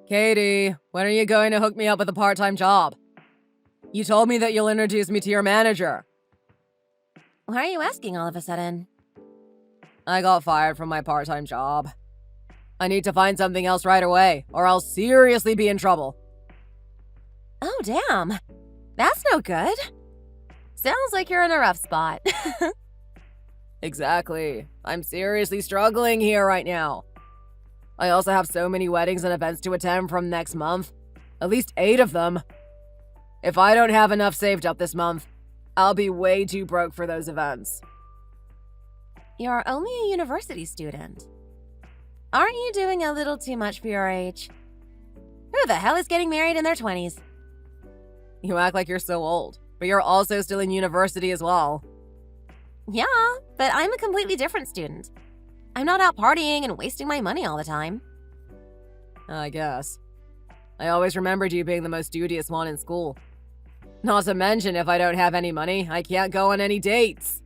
Katie, when are you going to hook me up with a part-time job? You told me that you'll introduce me to your manager. Why are you asking all of a sudden? I got fired from my part-time job. I need to find something else right away, or I'll seriously be in trouble. Oh, damn. That's no good. Sounds like you're in a rough spot. Exactly. I'm seriously struggling here right now. I also have so many weddings and events to attend from next month. At least 8 of them. If I don't have enough saved up this month, I'll be way too broke for those events. You're only a university student. Aren't you doing a little too much for your age? Who the hell is getting married in their 20s? You act like you're so old, but you're also still in university as well. Yeah, but I'm a completely different student. I'm not out partying and wasting my money all the time. I guess. I always remembered you being the most studious one in school. Not to mention, if I don't have any money, I can't go on any dates.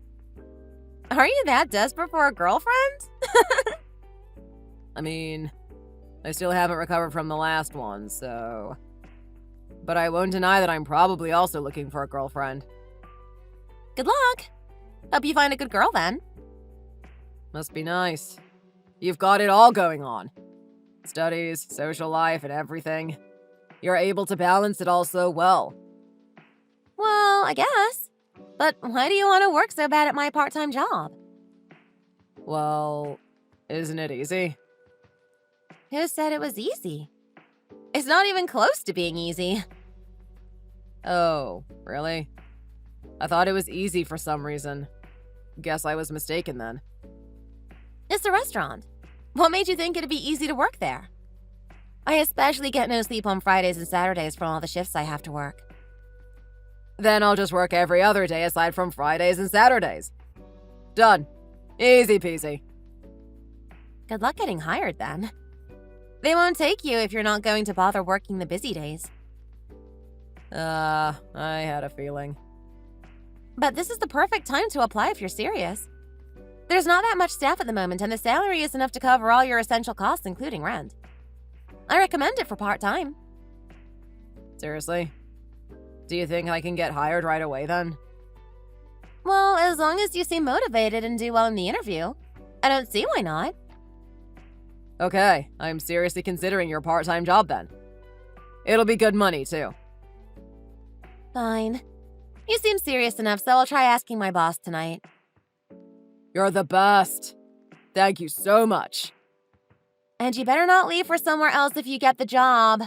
Are you that desperate for a girlfriend? I mean, I still haven't recovered from the last one, so... But I won't deny that I'm probably also looking for a girlfriend. Good luck. Hope you find a good girl then. Must be nice. You've got it all going on. Studies, social life, and everything. You're able to balance it all so well. Well, I guess. But why do you want to work so bad at my part-time job? Well, isn't it easy? Who said it was easy? It's not even close to being easy. Oh, really? I thought it was easy for some reason. Guess I was mistaken then. It's a restaurant. What made you think it'd be easy to work there? I especially get no sleep on Fridays and Saturdays from all the shifts I have to work. Then I'll just work every other day aside from Fridays and Saturdays. Done. Easy peasy. Good luck getting hired then. They won't take you if you're not going to bother working the busy days. I had a feeling. But this is the perfect time to apply if you're serious. There's not that much staff at the moment, and the salary is enough to cover all your essential costs, including rent. I recommend it for part-time. Seriously? Do you think I can get hired right away then? Well, as long as you seem motivated and do well in the interview, I don't see why not. Okay, I'm seriously considering your part-time job then. It'll be good money, too. Fine. You seem serious enough, so I'll try asking my boss tonight. You're the best. Thank you so much. And you better not leave for somewhere else if you get the job.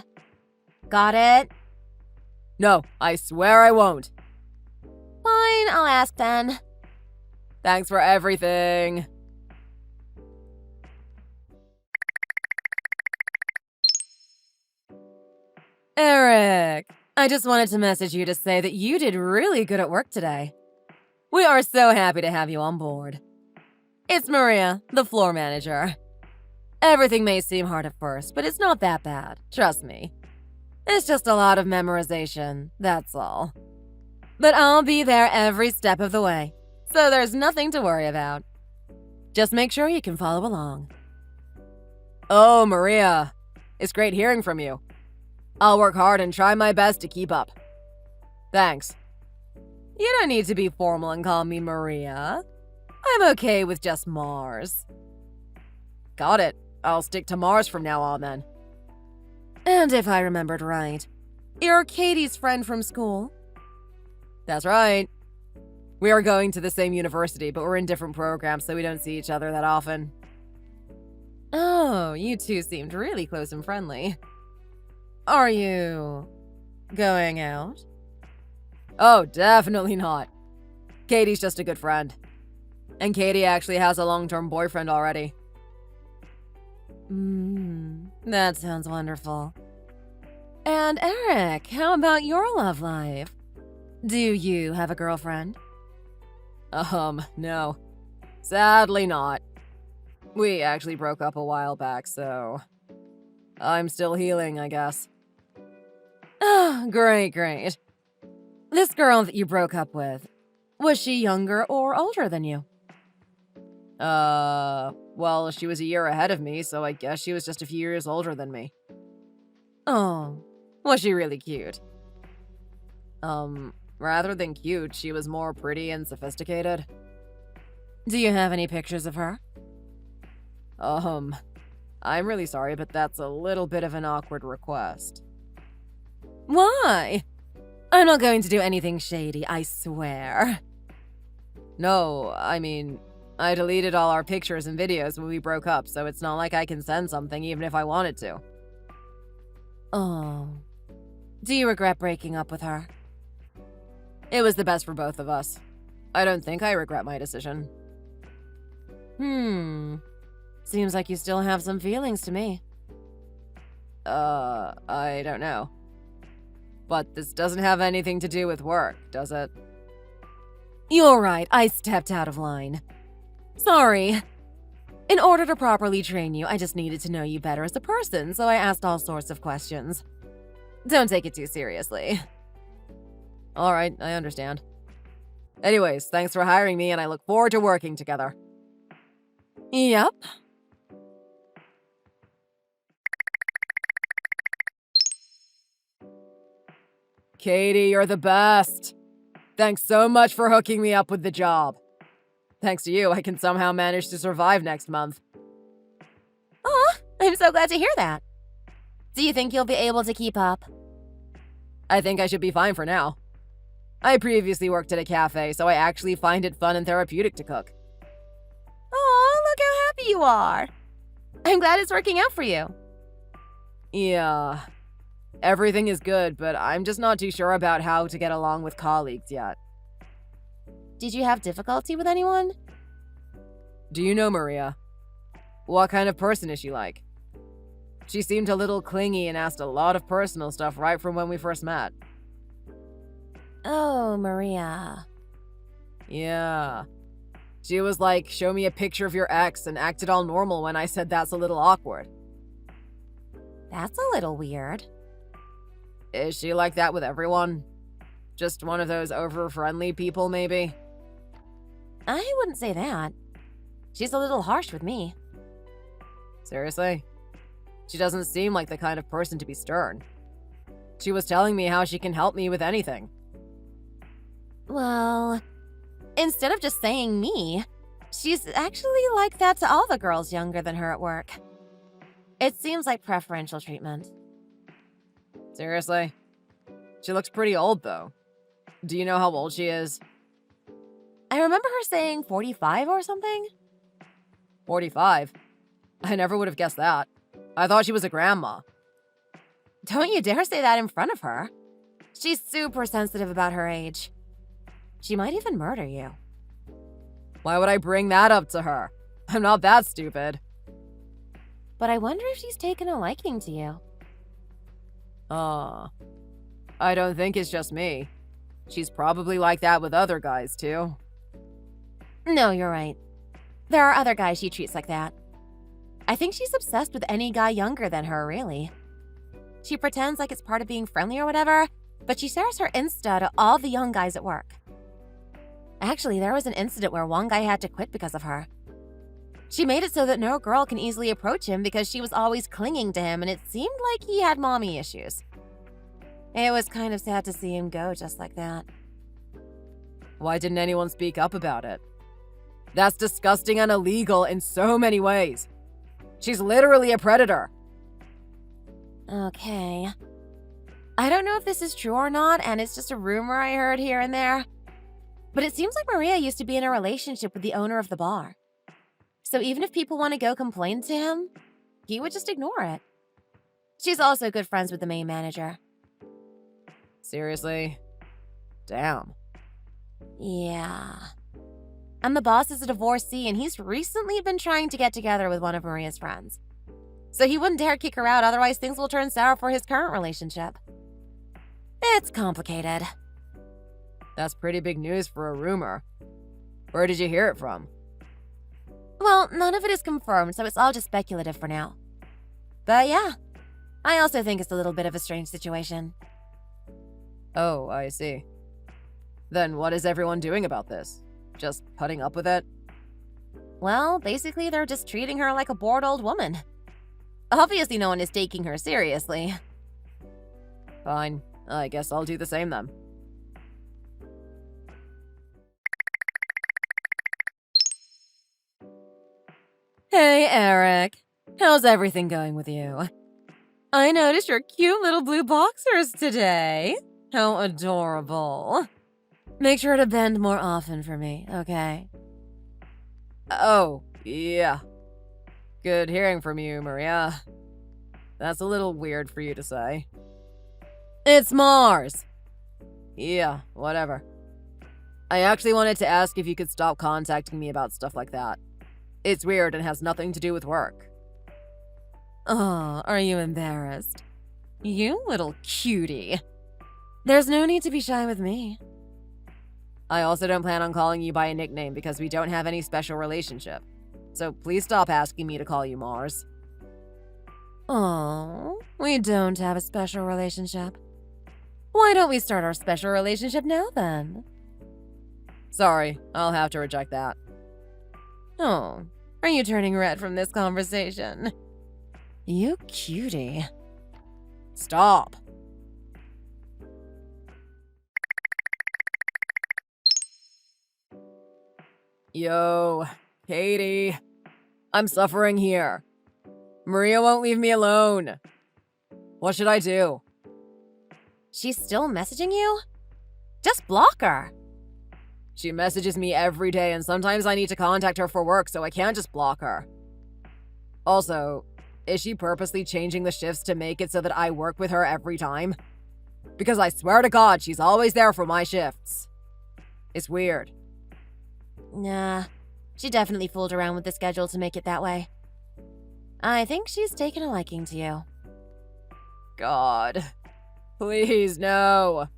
Got it? No, I swear I won't. Fine, I'll ask then. Thanks for everything. Eric, I just wanted to message you to say that you did really good at work today. We are so happy to have you on board. It's Maria, the floor manager. Everything may seem hard at first, but it's not that bad, trust me. It's just a lot of memorization, that's all. But I'll be there every step of the way, so there's nothing to worry about. Just make sure you can follow along. Oh, Maria, it's great hearing from you. I'll work hard and try my best to keep up. Thanks. You don't need to be formal and call me Maria. I'm okay with just Mars. Got it. I'll stick to Mars from now on then. And if I remembered right, you're Katie's friend from school? That's right. We are going to the same university, but we're in different programs, so we don't see each other that often. Oh, you two seemed really close and friendly. Are you going out? Oh, definitely not. Katie's just a good friend. And Katie actually has a long-term boyfriend already. That sounds wonderful. And Eric, how about your love life? Do you have a girlfriend? No. Sadly not. We actually broke up a while back, so... I'm still healing, I guess. Oh, great. This girl that you broke up with, was she younger or older than you? Well, she was a year ahead of me, so I guess she was just a few years older than me. Oh, was she really cute? Rather than cute, she was more pretty and sophisticated. Do you have any pictures of her? I'm really sorry, but that's a little bit of an awkward request. Why? I'm not going to do anything shady, I swear. No, I mean, I deleted all our pictures and videos when we broke up, so it's not like I can send something even if I wanted to. Oh. Do you regret breaking up with her? It was the best for both of us. I don't think I regret my decision. Seems like you still have some feelings to me. I don't know. But this doesn't have anything to do with work, does it? You're right, I stepped out of line. Sorry. In order to properly train you, I just needed to know you better as a person, so I asked all sorts of questions. Don't take it too seriously. Alright, I understand. Anyways, thanks for hiring me, and I look forward to working together. Yep. Katie, you're the best. Thanks so much for hooking me up with the job. Thanks to you, I can somehow manage to survive next month. Aw, I'm so glad to hear that. Do you think you'll be able to keep up? I think I should be fine for now. I previously worked at a cafe, so I actually find it fun and therapeutic to cook. Aw, look how happy you are. I'm glad it's working out for you. Yeah. Everything is good, but I'm just not too sure about how to get along with colleagues yet. Did you have difficulty with anyone? Do you know Maria? What kind of person is she like? She seemed a little clingy and asked a lot of personal stuff right from when we first met. Oh, Maria. Yeah. She was like, show me a picture of your ex, and acted all normal when I said that's a little awkward. That's a little weird. Is she like that with everyone? Just one of those over-friendly people, maybe? I wouldn't say that. She's a little harsh with me. Seriously? She doesn't seem like the kind of person to be stern. She was telling me how she can help me with anything. Well, instead of just saying me, she's actually like that to all the girls younger than her at work. It seems like preferential treatment. Seriously? She looks pretty old, though. Do you know how old she is? I remember her saying 45 or something. 45? I never would have guessed that. I thought she was a grandma. Don't you dare say that in front of her. She's super sensitive about her age. She might even murder you. Why would I bring that up to her? I'm not that stupid. But I wonder if she's taken a liking to you. I don't think it's just me. She's probably like that with other guys, too. No, you're right. There are other guys she treats like that. I think she's obsessed with any guy younger than her, really. She pretends like it's part of being friendly or whatever, but she shares her Insta to all the young guys at work. Actually, there was an incident where one guy had to quit because of her. She made it so that no girl can easily approach him because she was always clinging to him, and it seemed like he had mommy issues. It was kind of sad to see him go just like that. Why didn't anyone speak up about it? That's disgusting and illegal in so many ways. She's literally a predator. Okay. I don't know if this is true or not, and it's just a rumor I heard here and there. But it seems like Maria used to be in a relationship with the owner of the bar. So even if people want to go complain to him, he would just ignore it. She's also good friends with the main manager. Seriously? Damn. Yeah. And the boss is a divorcee, and he's recently been trying to get together with one of Maria's friends. So he wouldn't dare kick her out, otherwise things will turn sour for his current relationship. It's complicated. That's pretty big news for a rumor. Where did you hear it from? Well, none of it is confirmed, so it's all just speculative for now. But yeah, I also think it's a little bit of a strange situation. Oh, I see. Then what is everyone doing about this? Just putting up with it? Well, basically they're just treating her like a bored old woman. Obviously no one is taking her seriously. Fine. I guess I'll do the same then. Hey, Eric. How's everything going with you? I noticed your cute little blue boxers today. How adorable. Make sure to bend more often for me, okay? Oh, yeah. Good hearing from you, Maria. That's a little weird for you to say. It's Mars. Yeah, whatever. I actually wanted to ask if you could stop contacting me about stuff like that. It's weird and has nothing to do with work. Oh, are you embarrassed? You little cutie. There's no need to be shy with me. I also don't plan on calling you by a nickname because we don't have any special relationship. So please stop asking me to call you Mars. Oh, we don't have a special relationship. Why don't we start our special relationship now then? Sorry, I'll have to reject that. Oh, are you turning red from this conversation? You cutie. Stop. Yo, Katie. I'm suffering here. Maria won't leave me alone. What should I do? She's still messaging you? Just block her. She messages me every day, and sometimes I need to contact her for work, so I can't just block her. Also, is she purposely changing the shifts to make it so that I work with her every time? Because I swear to God, she's always there for my shifts. It's weird. Nah, she definitely fooled around with the schedule to make it that way. I think she's taken a liking to you. God. Please, no.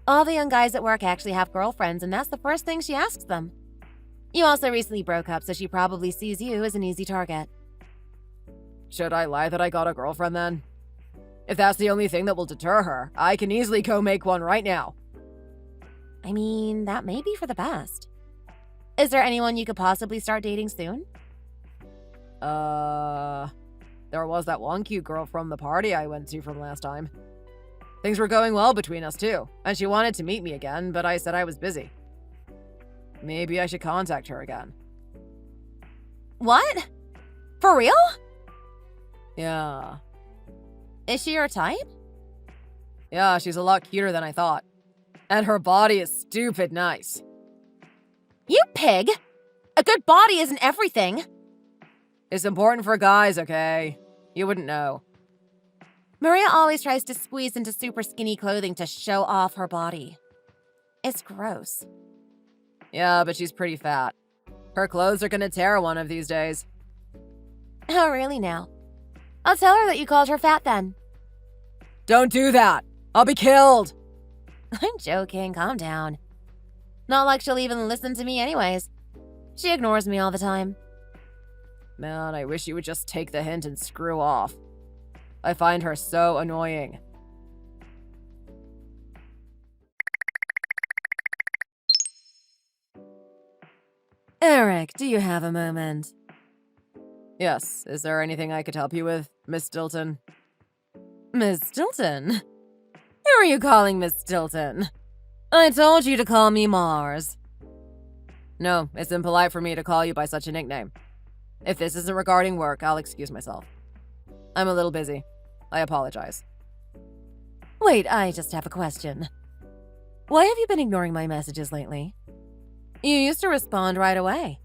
All the young guys at work actually have girlfriends, and that's the first thing she asks them. You also recently broke up, so she probably sees you as an easy target. Should I lie that I got a girlfriend then? If that's the only thing that will deter her, I can easily go make one right now. I mean, that may be for the best. Is there anyone you could possibly start dating soon? There was that one cute girl from the party I went to from last time. Things were going well between us too, and she wanted to meet me again, but I said I was busy. Maybe I should contact her again. What? For real? Yeah. Is she your type? Yeah, she's a lot cuter than I thought. And her body is stupid nice. You pig! A good body isn't everything. It's important for guys, okay? You wouldn't know. Maria always tries to squeeze into super skinny clothing to show off her body. It's gross. Yeah, but she's pretty fat. Her clothes are gonna tear one of these days. Oh, really now? I'll tell her that you called her fat then. Don't do that! I'll be killed! I'm joking, calm down. Not like she'll even listen to me anyways. She ignores me all the time. Man, I wish you would just take the hint and screw off. I find her so annoying. Eric, do you have a moment? Yes, is there anything I could help you with, Miss Stilton? Miss Stilton? Who are you calling Miss Stilton? I told you to call me Mars. No, it's impolite for me to call you by such a nickname. If this isn't regarding work, I'll excuse myself. I'm a little busy. I apologize. Wait, I just have a question. Why have you been ignoring my messages lately? You used to respond right away.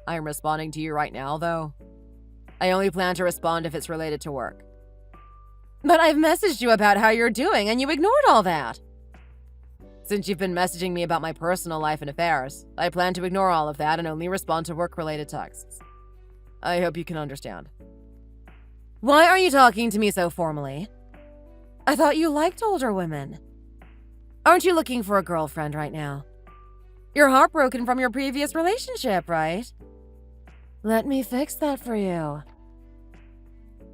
I'm responding to you right now, though. I only plan to respond if it's related to work. But I've messaged you about how you're doing, and you ignored all that. Since you've been messaging me about my personal life and affairs, I plan to ignore all of that and only respond to work-related texts. I hope you can understand. Why are you talking to me so formally? I thought you liked older women. Aren't you looking for a girlfriend right now? You're heartbroken from your previous relationship, right? Let me fix that for you.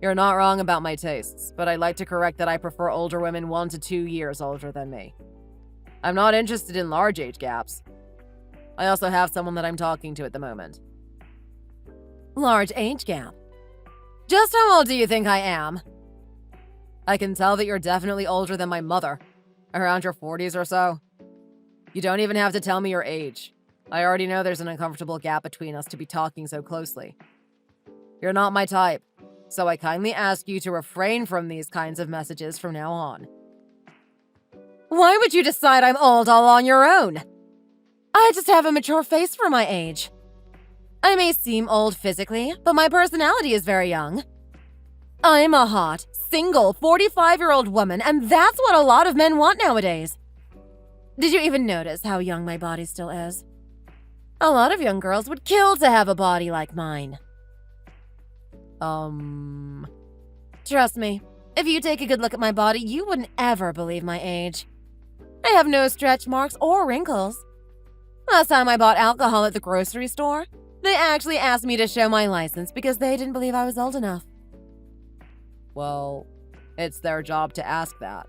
You're not wrong about my tastes, but I'd like to correct that I prefer older women 1 to 2 years older than me. I'm not interested in large age gaps. I also have someone that I'm talking to at the moment. Large age gap? Just how old do you think I am? I can tell that you're definitely older than my mother. Around your 40s or so. You don't even have to tell me your age. I already know there's an uncomfortable gap between us to be talking so closely. You're not my type, so I kindly ask you to refrain from these kinds of messages from now on. Why would you decide I'm old all on your own? I just have a mature face for my age. I may seem old physically, but my personality is very young. I'm a hot, single, 45-year-old woman, and that's what a lot of men want nowadays. Did you even notice how young my body still is? A lot of young girls would kill to have a body like mine. Trust me, if you take a good look at my body, you wouldn't ever believe my age. I have no stretch marks or wrinkles. Last time I bought alcohol at the grocery store, they actually asked me to show my license because they didn't believe I was old enough. Well, it's their job to ask that.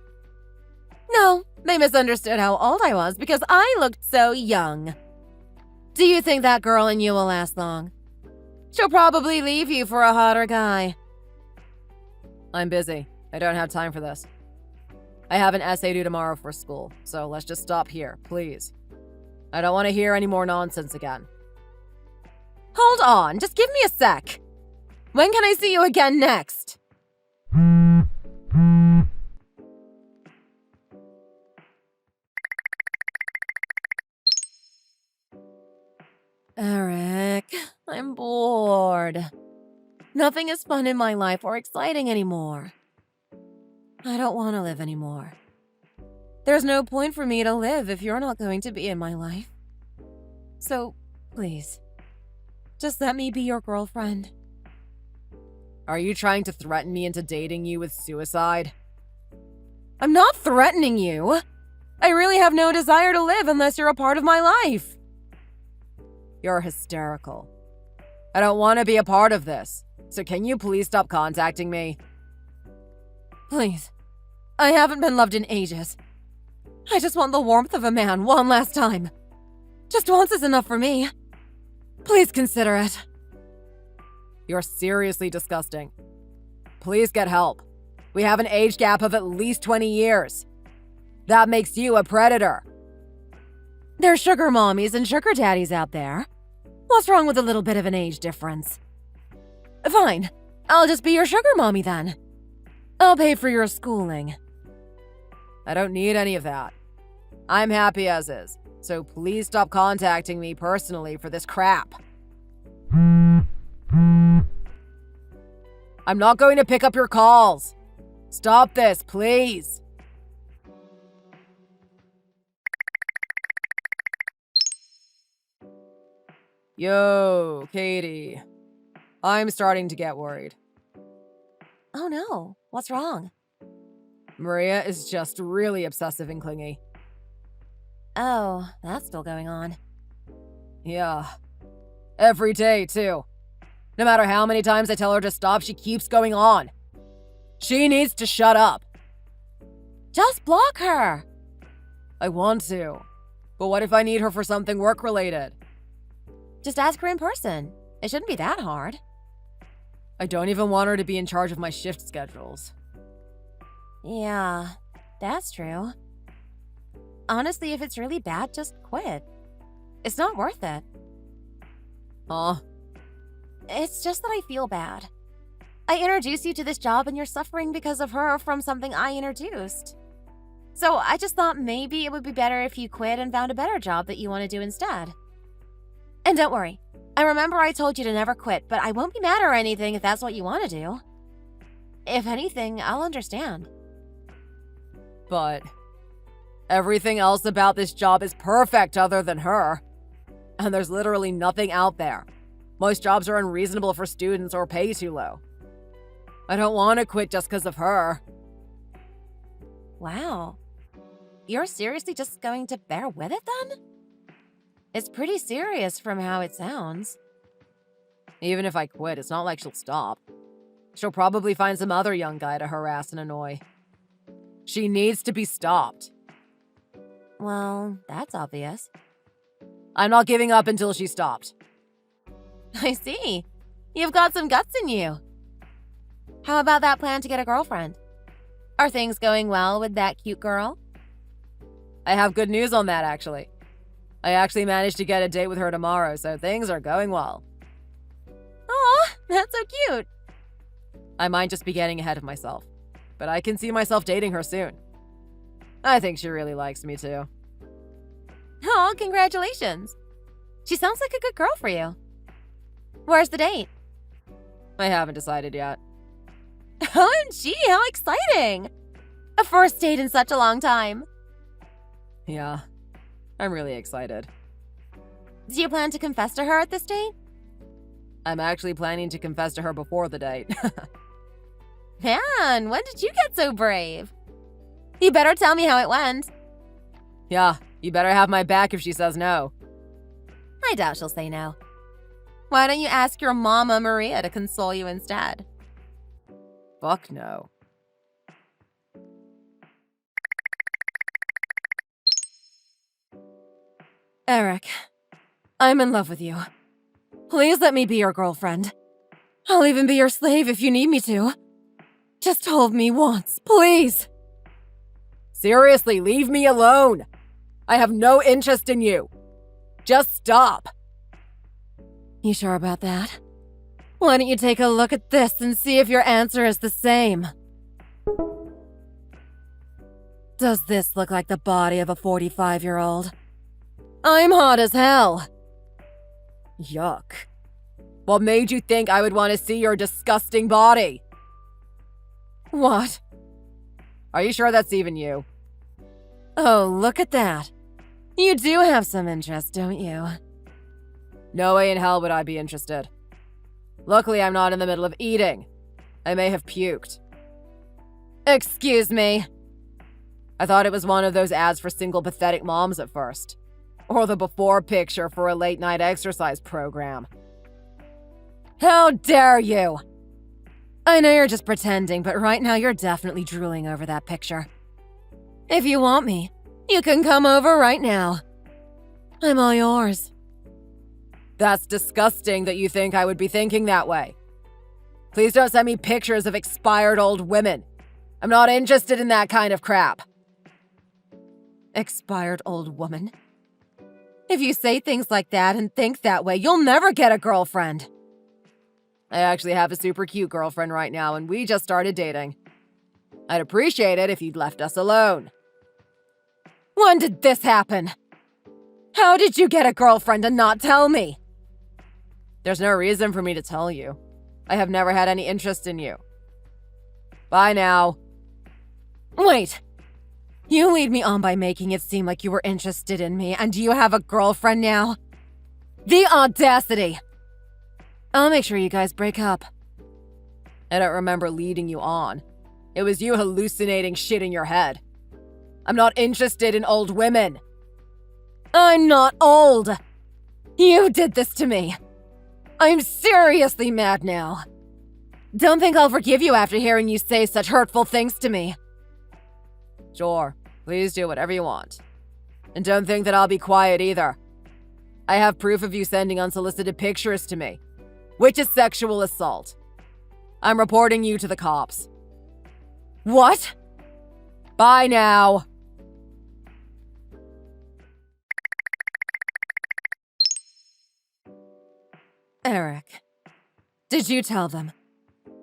No, they misunderstood how old I was because I looked so young. Do you think that girl and you will last long? She'll probably leave you for a hotter guy. I'm busy. I don't have time for this. I have an essay due tomorrow for school, so let's just stop here, please. I don't want to hear any more nonsense again. Hold on, just give me a sec. When can I see you again next? Eric, I'm bored. Nothing is fun in my life or exciting anymore. I don't want to live anymore. There's no point for me to live if you're not going to be in my life. So, please, just let me be your girlfriend. Are you trying to threaten me into dating you with suicide? I'm not threatening you. I really have no desire to live unless you're a part of my life. You're hysterical. I don't want to be a part of this, so can you please stop contacting me? Please. I haven't been loved in ages. I just want the warmth of a man one last time. Just once is enough for me. Please consider it. You're seriously disgusting. Please get help. We have an age gap of at least 20 years. That makes you a predator. There's sugar mommies and sugar daddies out there. What's wrong with a little bit of an age difference? Fine. I'll just be your sugar mommy then. I'll pay for your schooling. I don't need any of that. I'm happy as is, so please stop contacting me personally for this crap. I'm not going to pick up your calls. Stop this, please. Yo, Katie. I'm starting to get worried. Oh no, what's wrong? Maria is just really obsessive and clingy. Oh, that's still going on. Yeah. Every day, too. No matter how many times I tell her to stop, she keeps going on. She needs to shut up. Just block her. I want to. But what if I need her for something work-related? Just ask her in person. It shouldn't be that hard. I don't even want her to be in charge of my shift schedules. Yeah, that's true. Honestly, if it's really bad, just quit. It's not worth it. Huh? It's just that I feel bad. I introduced you to this job and you're suffering because of her from something I introduced. So I just thought maybe it would be better if you quit and found a better job that you want to do instead. And don't worry, I remember I told you to never quit, but I won't be mad or anything if that's what you want to do. If anything, I'll understand. But everything else about this job is perfect other than her. And there's literally nothing out there. Most jobs are unreasonable for students or pay too low. I don't want to quit just because of her. Wow. You're seriously just going to bear with it then? It's pretty serious from how it sounds. Even if I quit, it's not like she'll stop. She'll probably find some other young guy to harass and annoy. She needs to be stopped. Well, that's obvious. I'm not giving up until she's stopped. I see. You've got some guts in you. How about that plan to get a girlfriend? Are things going well with that cute girl? I have good news on that, actually. I actually managed to get a date with her tomorrow, so things are going well. Aw, that's so cute. I might just be getting ahead of myself, but I can see myself dating her soon. I think she really likes me too. Oh, congratulations. She sounds like a good girl for you. Where's the date? I haven't decided yet. OMG, how exciting! A first date in such a long time. Yeah, I'm really excited. Do you plan to confess to her at this date? I'm actually planning to confess to her before the date. Man, when did you get so brave? You better tell me how it went. Yeah, you better have my back if she says no. I doubt she'll say no. Why don't you ask your mama Maria to console you instead? Fuck no. Eric, I'm in love with you. Please let me be your girlfriend. I'll even be your slave if you need me to. Just hold me once, please. Seriously, leave me alone. I have no interest in you. Just stop. You sure about that? Why don't you take a look at this and see if your answer is the same? Does this look like the body of a 45-year-old? I'm hot as hell. Yuck. What made you think I would want to see your disgusting body? What? Are you sure that's even you? Oh, look at that. You do have some interest, don't you? No way in hell would I be interested. Luckily, I'm not in the middle of eating. I may have puked. Excuse me. I thought it was one of those ads for single pathetic moms at first. Or the before picture for a late-night exercise program. How dare you! I know you're just pretending, but right now you're definitely drooling over that picture. If you want me, you can come over right now. I'm all yours. That's disgusting that you think I would be thinking that way. Please don't send me pictures of expired old women. I'm not interested in that kind of crap. Expired old woman? If you say things like that and think that way, you'll never get a girlfriend. I actually have a super cute girlfriend right now, and we just started dating. I'd appreciate it if you'd left us alone. When did this happen? How did you get a girlfriend and not tell me? There's no reason for me to tell you. I have never had any interest in you. Bye now. Wait. You lead me on by making it seem like you were interested in me, and you have a girlfriend now? The audacity! I'll make sure you guys break up. I don't remember leading you on. It was you hallucinating shit in your head. I'm not interested in old women. I'm not old. You did this to me. I'm seriously mad now. Don't think I'll forgive you after hearing you say such hurtful things to me. Sure, please do whatever you want. And don't think that I'll be quiet either. I have proof of you sending unsolicited pictures to me, which is sexual assault. I'm reporting you to the cops. What? Bye now. Eric, did you tell them?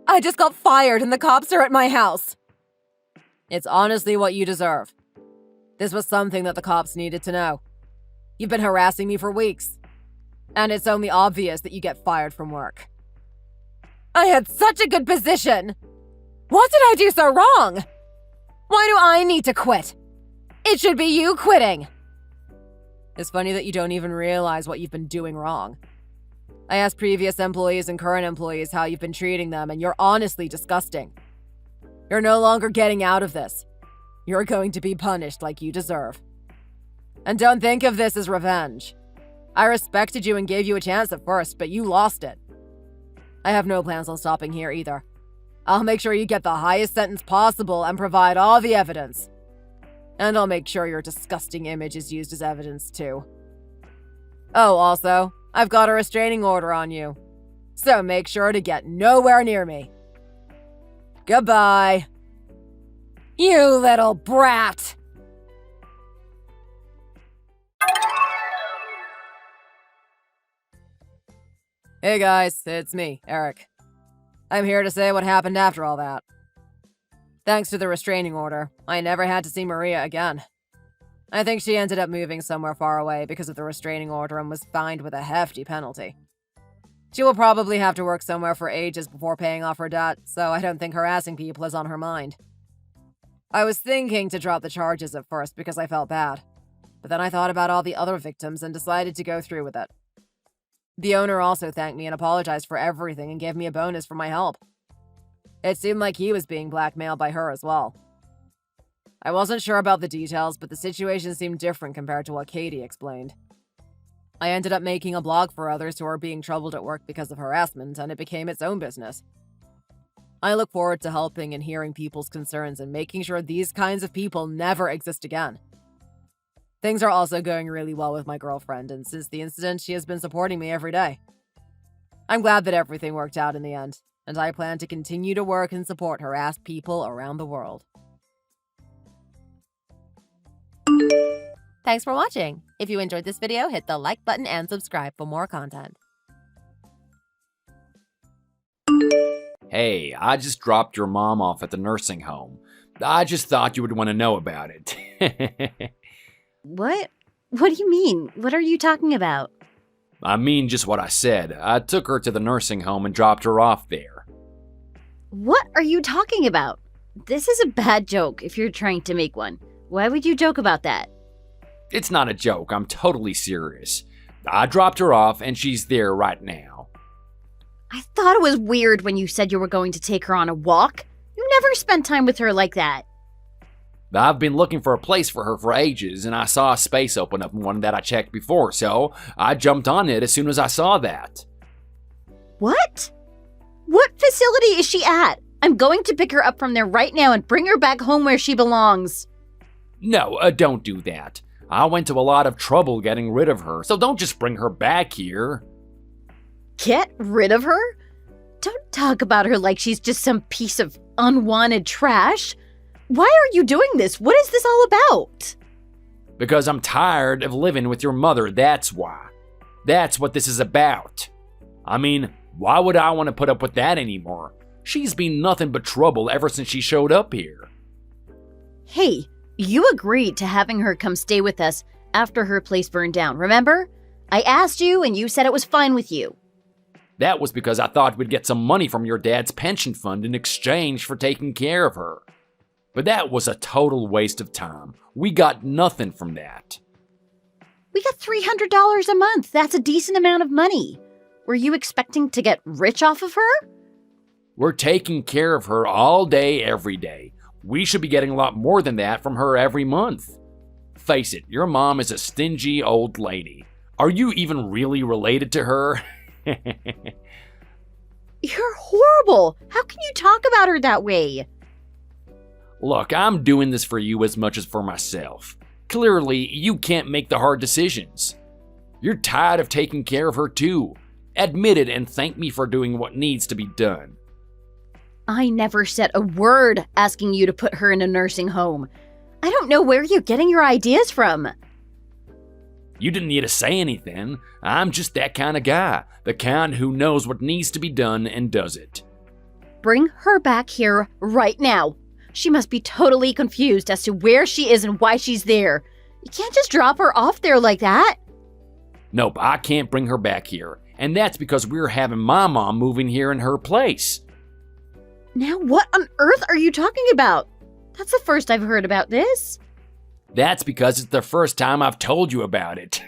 I just got fired and the cops are at my house. It's honestly what you deserve. This was something that the cops needed to know. You've been harassing me for weeks. And it's only obvious that you get fired from work. I had such a good position! What did I do so wrong? Why do I need to quit? It should be you quitting! It's funny that you don't even realize what you've been doing wrong. I asked previous employees and current employees how you've been treating them, and you're honestly disgusting. You're no longer getting out of this. You're going to be punished like you deserve. And don't think of this as revenge. I respected you and gave you a chance at first, but you lost it. I have no plans on stopping here either. I'll make sure you get the highest sentence possible and provide all the evidence. And I'll make sure your disgusting image is used as evidence too. Oh, also, I've got a restraining order on you. So make sure to get nowhere near me. Goodbye. You little brat! Hey guys, it's me, Eric. I'm here to say what happened after all that. Thanks to the restraining order, I never had to see Maria again. I think she ended up moving somewhere far away because of the restraining order and was fined with a hefty penalty. She will probably have to work somewhere for ages before paying off her debt, so I don't think harassing people is on her mind. I was thinking to drop the charges at first because I felt bad, but then I thought about all the other victims and decided to go through with it. The owner also thanked me and apologized for everything and gave me a bonus for my help. It seemed like he was being blackmailed by her as well. I wasn't sure about the details, but the situation seemed different compared to what Katie explained. I ended up making a blog for others who are being troubled at work because of harassment, and it became its own business. I look forward to helping and hearing people's concerns and making sure these kinds of people never exist again. Things are also going really well with my girlfriend, and since the incident, she has been supporting me every day. I'm glad that everything worked out in the end, and I plan to continue to work and support harassed people around the world. Thanks for watching. If you enjoyed this video, hit the like button and subscribe for more content. Hey, I just dropped your mom off at the nursing home. I just thought you would want to know about it. What? What do you mean? What are you talking about? I mean just what I said. I took her to the nursing home and dropped her off there. What are you talking about? This is a bad joke if you're trying to make one. Why would you joke about that? It's not a joke, I'm totally serious. I dropped her off and she's there right now. I thought it was weird when you said you were going to take her on a walk. You never spent time with her like that. I've been looking for a place for her for ages, and I saw a space open up in one that I checked before, so I jumped on it as soon as I saw that. What? What facility is she at? I'm going to pick her up from there right now and bring her back home where she belongs. No, don't do that. I went to a lot of trouble getting rid of her, so don't just bring her back here. Get rid of her? Don't talk about her like she's just some piece of unwanted trash. Why are you doing this? What is this all about? Because I'm tired of living with your mother, that's why. That's what this is about. I mean, why would I want to put up with that anymore? She's been nothing but trouble ever since she showed up here. Hey, you agreed to having her come stay with us after her place burned down, remember? I asked you and you said it was fine with you. That was because I thought we'd get some money from your dad's pension fund in exchange for taking care of her. But that was a total waste of time. We got nothing from that. We got $300 a month. That's a decent amount of money. Were you expecting to get rich off of her? We're taking care of her all day, every day. We should be getting a lot more than that from her every month. Face it, your mom is a stingy old lady. Are you even really related to her? You're horrible. How can you talk about her that way? Look, I'm doing this for you as much as for myself. Clearly, you can't make the hard decisions. You're tired of taking care of her too. Admit it and thank me for doing what needs to be done. I never said a word asking you to put her in a nursing home. I don't know where you're getting your ideas from. You didn't need to say anything. I'm just that kind of guy. The kind who knows what needs to be done and does it. Bring her back here right now. She must be totally confused as to where she is and why she's there. You can't just drop her off there like that. Nope, I can't bring her back here. And that's because we're having my mom moving here in her place. Now what on earth are you talking about? That's the first I've heard about this. That's because it's the first time I've told you about it.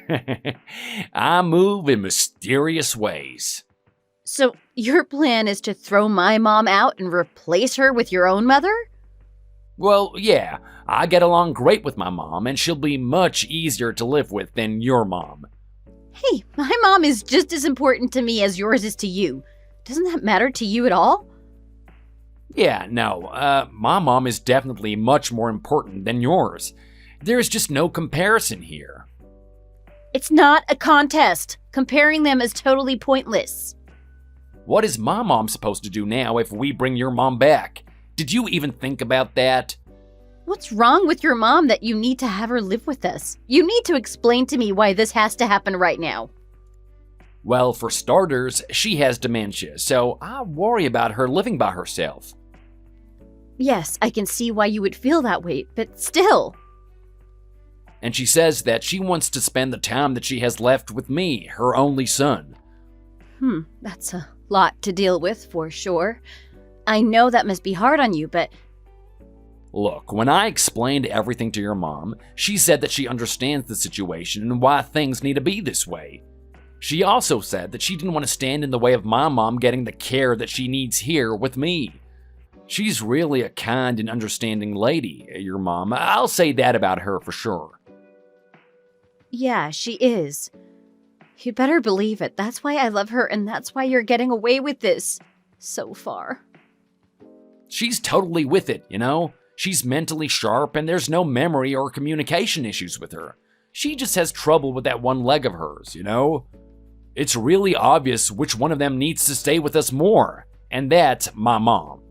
I move in mysterious ways. So your plan is to throw my mom out and replace her with your own mother? Well, yeah, I get along great with my mom, and she'll be much easier to live with than your mom. Hey, my mom is just as important to me as yours is to you. Doesn't that matter to you at all? Yeah, no, my mom is definitely much more important than yours. There's just no comparison here. It's not a contest. Comparing them is totally pointless. What is my mom supposed to do now if we bring your mom back? Did you even think about that? What's wrong with your mom that you need to have her live with us? You need to explain to me why this has to happen right now. Well, for starters, she has dementia, so I worry about her living by herself. Yes, I can see why you would feel that way, but still. And she says that she wants to spend the time that she has left with me, her only son. That's a lot to deal with, for sure. I know that must be hard on you, but... Look, when I explained everything to your mom, she said that she understands the situation and why things need to be this way. She also said that she didn't want to stand in the way of my mom getting the care that she needs here with me. She's really a kind and understanding lady, your mom. I'll say that about her for sure. Yeah, she is. You better believe it. That's why I love her, and that's why you're getting away with this. So far. She's totally with it, you know? She's mentally sharp and there's no memory or communication issues with her. She just has trouble with that one leg of hers, you know? It's really obvious which one of them needs to stay with us more, and that's my mom.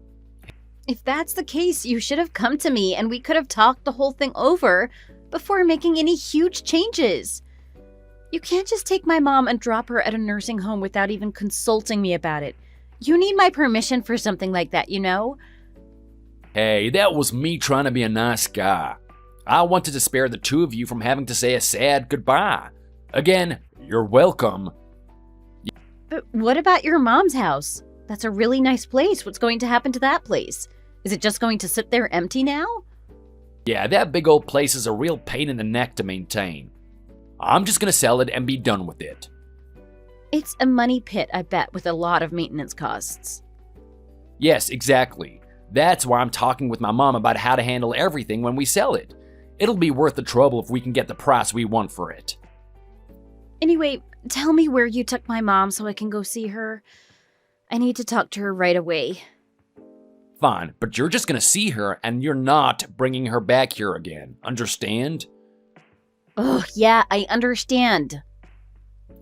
If that's the case, you should have come to me and we could have talked the whole thing over before making any huge changes. You can't just take my mom and drop her at a nursing home without even consulting me about it. You need my permission for something like that, you know? Hey, that was me trying to be a nice guy. I wanted to spare the two of you from having to say a sad goodbye. Again, you're welcome. But what about your mom's house? That's a really nice place. What's going to happen to that place? Is it just going to sit there empty now? Yeah, that big old place is a real pain in the neck to maintain. I'm just gonna sell it and be done with it. It's a money pit, I bet, with a lot of maintenance costs. Yes, exactly. That's why I'm talking with my mom about how to handle everything when we sell it. It'll be worth the trouble if we can get the price we want for it. Anyway, tell me where you took my mom so I can go see her. I need to talk to her right away. Fine, but you're just gonna see her and you're not bringing her back here again. Understand? Oh, yeah, I understand.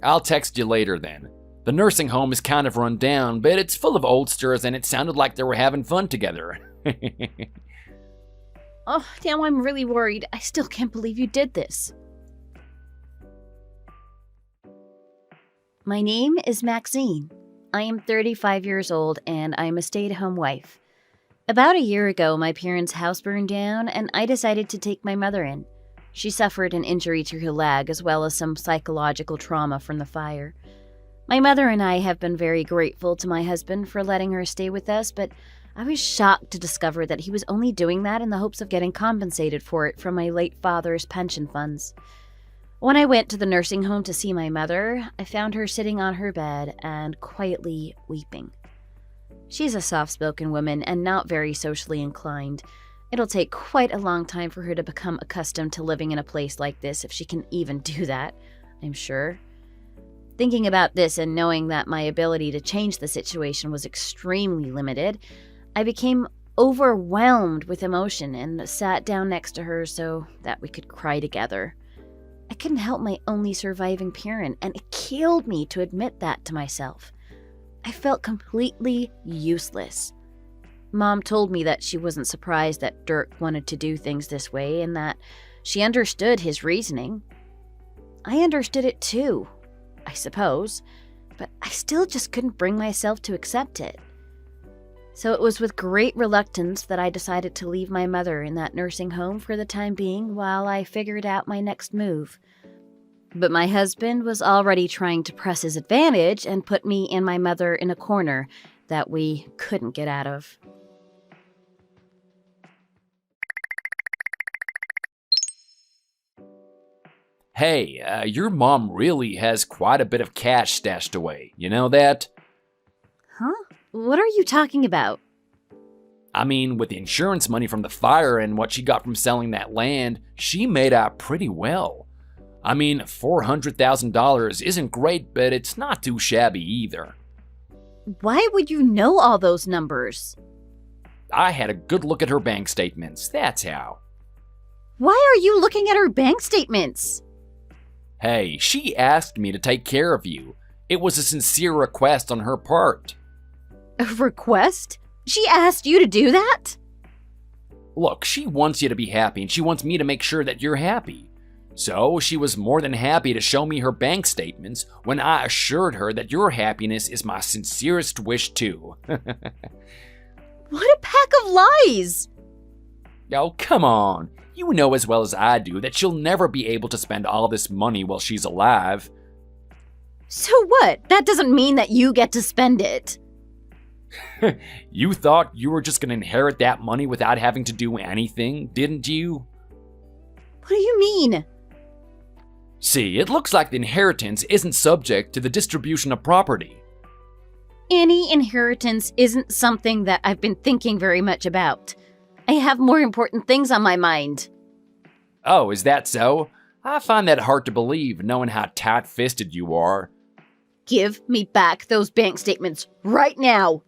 I'll text you later then. The nursing home is kind of run down, but it's full of oldsters and it sounded like they were having fun together. Oh, now I'm really worried. I still can't believe you did this. My name is Maxine. I am 35 years old and I'm a stay-at-home wife. About a year ago, my parents' house burned down and I decided to take my mother in. She suffered an injury to her leg as well as some psychological trauma from the fire. My mother and I have been very grateful to my husband for letting her stay with us, but I was shocked to discover that he was only doing that in the hopes of getting compensated for it from my late father's pension funds. When I went to the nursing home to see my mother, I found her sitting on her bed and quietly weeping. She's a soft-spoken woman and not very socially inclined. It'll take quite a long time for her to become accustomed to living in a place like this, if she can even do that, I'm sure. Thinking about this and knowing that my ability to change the situation was extremely limited, I became overwhelmed with emotion and sat down next to her so that we could cry together. I couldn't help my only surviving parent, and it killed me to admit that to myself. I felt completely useless. Mom told me that she wasn't surprised that Dirk wanted to do things this way and that she understood his reasoning. I understood it too, I suppose, but I still just couldn't bring myself to accept it. So it was with great reluctance that I decided to leave my mother in that nursing home for the time being while I figured out my next move. But my husband was already trying to press his advantage and put me and my mother in a corner that we couldn't get out of. Hey, your mom really has quite a bit of cash stashed away. You know that? Huh? What are you talking about? I mean, with the insurance money from the fire and what she got from selling that land, she made out pretty well. I mean, $400,000 isn't great, but it's not too shabby either. Why would you know all those numbers? I had a good look at her bank statements, that's how. Why are you looking at her bank statements? Hey, she asked me to take care of you. It was a sincere request on her part. A request? She asked you to do that? Look, she wants you to be happy, and she wants me to make sure that you're happy. So she was more than happy to show me her bank statements when I assured her that your happiness is my sincerest wish too. What a pack of lies! Oh, come on. You know as well as I do that she'll never be able to spend all this money while she's alive. So what? That doesn't mean that you get to spend it. You thought you were just going to inherit that money without having to do anything, didn't you? What do you mean? See, it looks like the inheritance isn't subject to the distribution of property. Any inheritance isn't something that I've been thinking very much about. I have more important things on my mind. Oh, is that so? I find that hard to believe, knowing how tight-fisted you are. Give me back those bank statements right now.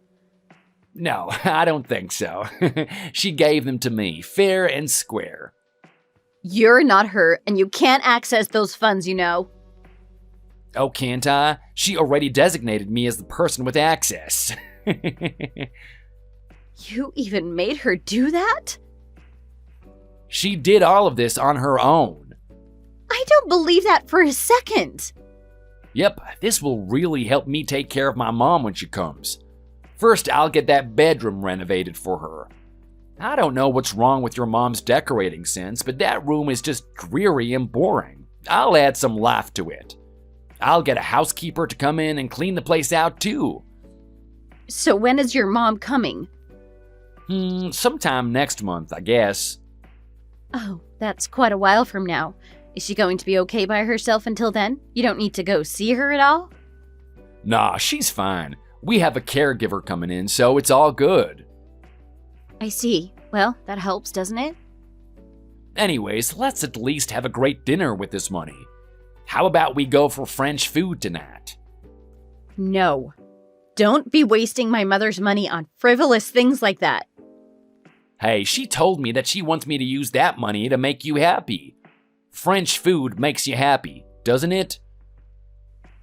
No, I don't think so. She gave them to me, fair and square. You're not her, and you can't access those funds, you know. Oh, can't I? She already designated me as the person with access. You even made her do that? She did all of this on her own. I don't believe that for a second. Yep, this will really help me take care of my mom when she comes. First, I'll get that bedroom renovated for her. I don't know what's wrong with your mom's decorating sense, but that room is just dreary and boring. I'll add some life to it. I'll get a housekeeper to come in and clean the place out too. So when is your mom coming? Sometime next month, I guess. Oh, that's quite a while from now. Is she going to be okay by herself until then? You don't need to go see her at all? Nah, she's fine. We have a caregiver coming in, so it's all good. I see. Well, that helps, doesn't it? Anyways, let's at least have a great dinner with this money. How about we go for French food tonight? No. Don't be wasting my mother's money on frivolous things like that. Hey, she told me that she wants me to use that money to make you happy. French food makes you happy, doesn't it?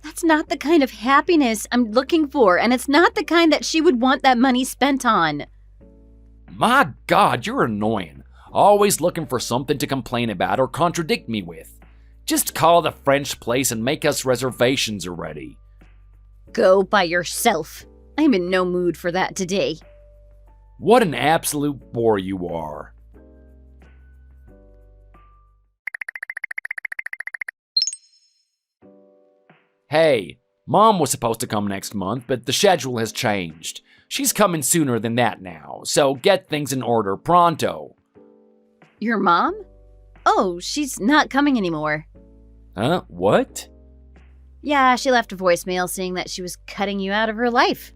That's not the kind of happiness I'm looking for, and it's not the kind that she would want that money spent on. My God, you're annoying. Always looking for something to complain about or contradict me with. Just call the French place and make us reservations already. Go by yourself. I'm in no mood for that today. What an absolute bore you are. Hey, Mom was supposed to come next month, but the schedule has changed. She's coming sooner than that now, so get things in order pronto. Your mom? Oh, she's not coming anymore. Huh? What? Yeah, she left a voicemail saying that she was cutting you out of her life.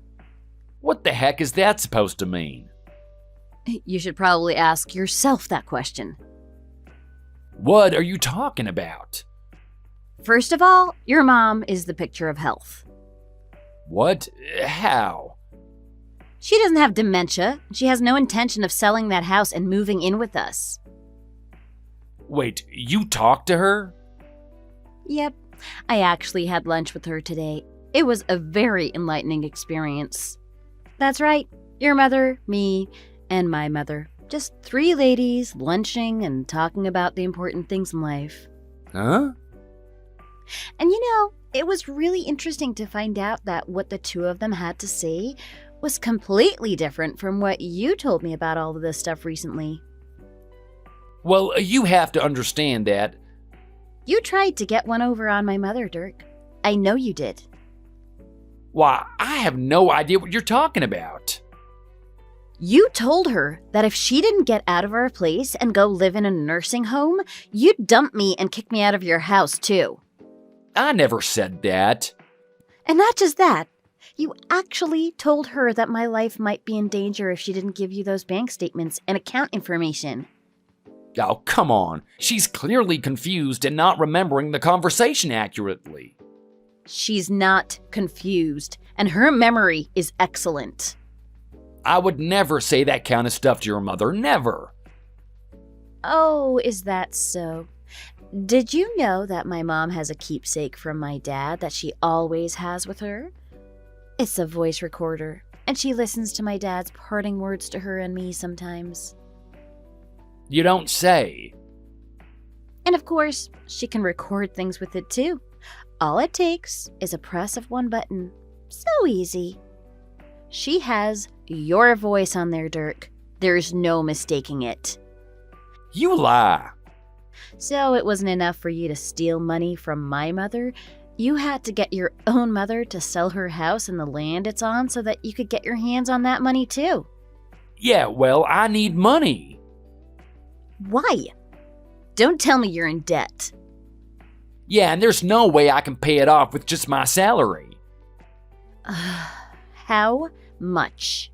What the heck is that supposed to mean? You should probably ask yourself that question. What are you talking about? First of all, your mom is the picture of health. What? How? She doesn't have dementia. She has no intention of selling that house and moving in with us. Wait, you talked to her? Yep, I actually had lunch with her today. It was a very enlightening experience. That's right, your mother, me, and my mother. Just 3 ladies lunching and talking about the important things in life. Huh? And you know, it was really interesting to find out that what the 2 of them had to say was completely different from what you told me about all of this stuff recently. Well, you have to understand that. You tried to get one over on my mother, Dirk. I know you did. Why, I have no idea what you're talking about. You told her that if she didn't get out of our place and go live in a nursing home, you'd dump me and kick me out of your house, too. I never said that. And not just that. You actually told her that my life might be in danger if she didn't give you those bank statements and account information. Oh, come on. She's clearly confused and not remembering the conversation accurately. She's not confused, and her memory is excellent. I would never say that kind of stuff to your mother, never. Oh, is that so? Did you know that my mom has a keepsake from my dad that she always has with her? It's a voice recorder, and she listens to my dad's parting words to her and me sometimes. You don't say. And of course, she can record things with it too. All it takes is a press of one button. So easy. She has your voice on there, Dirk. There's no mistaking it. You lie. So it wasn't enough for you to steal money from my mother. You had to get your own mother to sell her house and the land it's on so that you could get your hands on that money too. Yeah, well, I need money. Why? Don't tell me you're in debt. Yeah, and there's no way I can pay it off with just my salary. How much?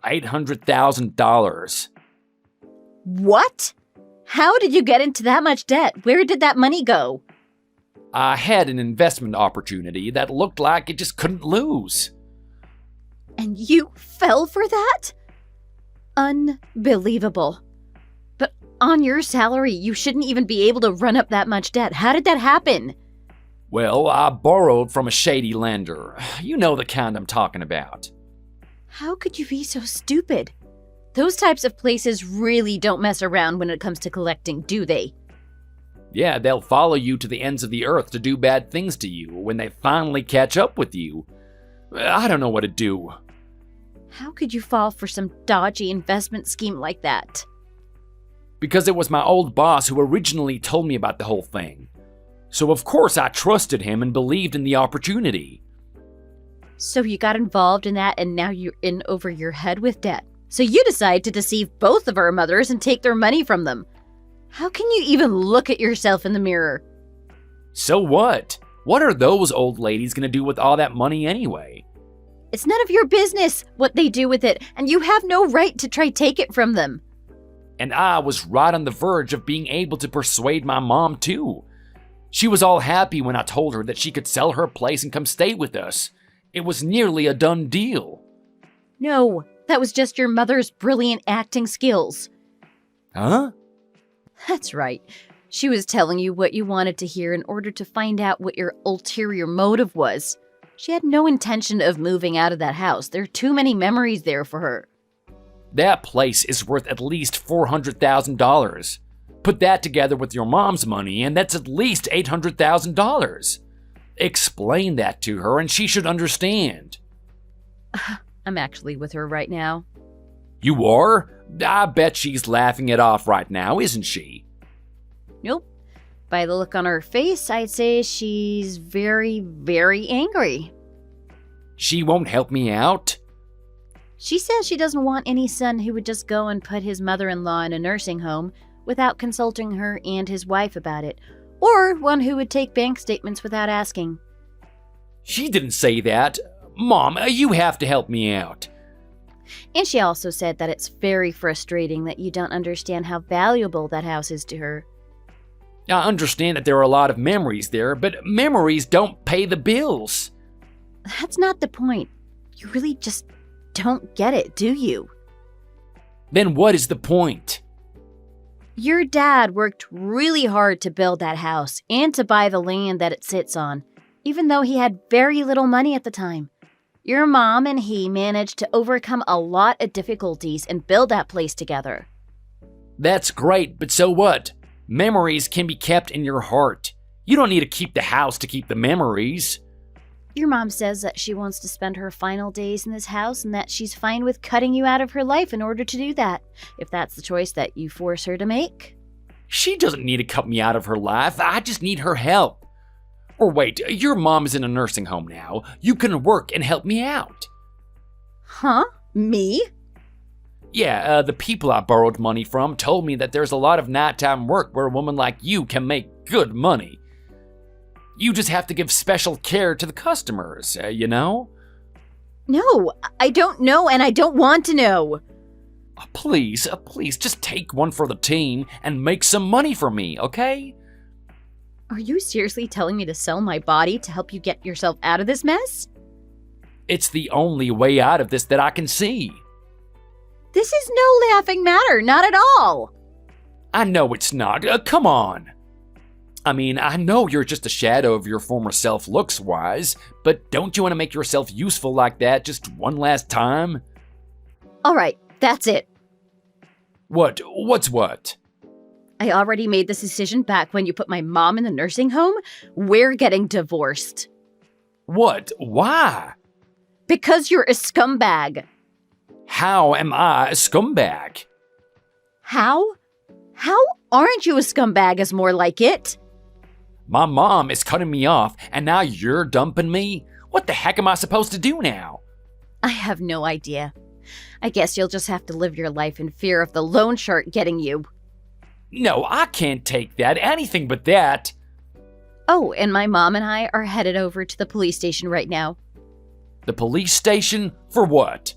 $800,000. What? How did you get into that much debt? Where did that money go? I had an investment opportunity that looked like it just couldn't lose. And you fell for that? Unbelievable. But on your salary, you shouldn't even be able to run up that much debt. How did that happen? Well, I borrowed from a shady lender. You know the kind I'm talking about. How could you be so stupid? Those types of places really don't mess around when it comes to collecting, do they? Yeah, they'll follow you to the ends of the earth to do bad things to you when they finally catch up with you. I don't know what to do. How could you fall for some dodgy investment scheme like that? Because it was my old boss who originally told me about the whole thing. So of course I trusted him and believed in the opportunity. So you got involved in that and now you're in over your head with debt. So you decide to deceive both of our mothers and take their money from them. How can you even look at yourself in the mirror? So what? What are those old ladies gonna do with all that money anyway? It's none of your business what they do with it, and you have no right to try take it from them. And I was right on the verge of being able to persuade my mom too. She was all happy when I told her that she could sell her place and come stay with us. It was nearly a done deal. No, that was just your mother's brilliant acting skills. Huh? That's right. She was telling you what you wanted to hear in order to find out what your ulterior motive was. She had no intention of moving out of that house. There are too many memories there for her. That place is worth at least $400,000. Put that together with your mom's money, and that's at least $800,000. Explain that to her, and she should understand. I'm actually with her right now. You are? I bet she's laughing it off right now, isn't she? Nope. By the look on her face, I'd say she's very, very angry. She won't help me out? She says she doesn't want any son who would just go and put his mother-in-law in a nursing home without consulting her and his wife about it, or one who would take bank statements without asking. She didn't say that. Mom, you have to help me out. And she also said that it's very frustrating that you don't understand how valuable that house is to her. I understand that there are a lot of memories there, but memories don't pay the bills. That's not the point. You really just don't get it, do you? Then what is the point? Your dad worked really hard to build that house and to buy the land that it sits on, even though he had very little money at the time. Your mom and he managed to overcome a lot of difficulties and build that place together. That's great, but so what? Memories can be kept in your heart. You don't need to keep the house to keep the memories. Your mom says that she wants to spend her final days in this house and that she's fine with cutting you out of her life in order to do that, if that's the choice that you force her to make. She doesn't need to cut me out of her life. I just need her help. Or wait, your mom is in a nursing home now. You can work and help me out. Huh? Me? Yeah, the people I borrowed money from told me that there's a lot of nighttime work where a woman like you can make good money. You just have to give special care to the customers, you know? No, I don't know and I don't want to know. Please, just take one for the team and make some money for me, okay? Are you seriously telling me to sell my body to help you get yourself out of this mess? It's the only way out of this that I can see. This is no laughing matter, not at all. I know it's not. Come on. I mean, I know you're just a shadow of your former self looks-wise, but don't you want to make yourself useful like that just one last time? All right, that's it. What's what? I already made this decision back when you put my mom in the nursing home. We're getting divorced. What? Why? Because you're a scumbag. How am I a scumbag? How? How aren't you a scumbag is more like it? My mom is cutting me off, and now you're dumping me? What the heck am I supposed to do now? I have no idea. I guess you'll just have to live your life in fear of the loan shark getting you. No, I can't take that. Anything but that. Oh, and my mom and I are headed over to the police station right now. The police station? For what?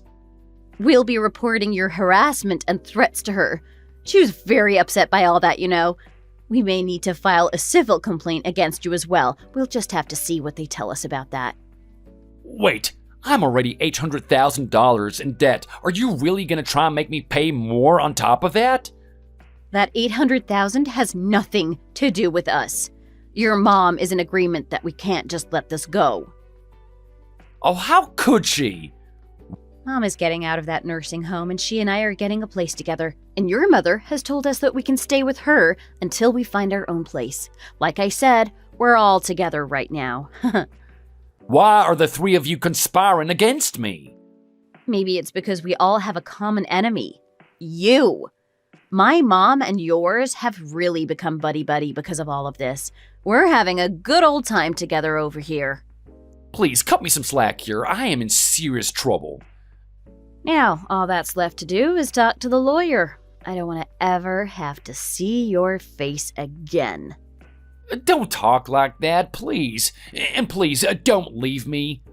We'll be reporting your harassment and threats to her. She was very upset by all that, you know. We may need to file a civil complaint against you as well. We'll just have to see what they tell us about that. Wait, I'm already $800,000 in debt. Are you really gonna try and make me pay more on top of that? That $800,000 has nothing to do with us. Your mom is in agreement that we can't just let this go. Oh, how could she? Mom is getting out of that nursing home and she and I are getting a place together. And your mother has told us that we can stay with her until we find our own place. Like I said, we're all together right now. Why are the three of you conspiring against me? Maybe it's because we all have a common enemy. You. My mom and yours have really become buddy-buddy because of all of this. We're having a good old time together over here. Please, cut me some slack here. I am in serious trouble. Now, all that's left to do is talk to the lawyer. I don't want to ever have to see your face again. Don't talk like that, please. And please, don't leave me.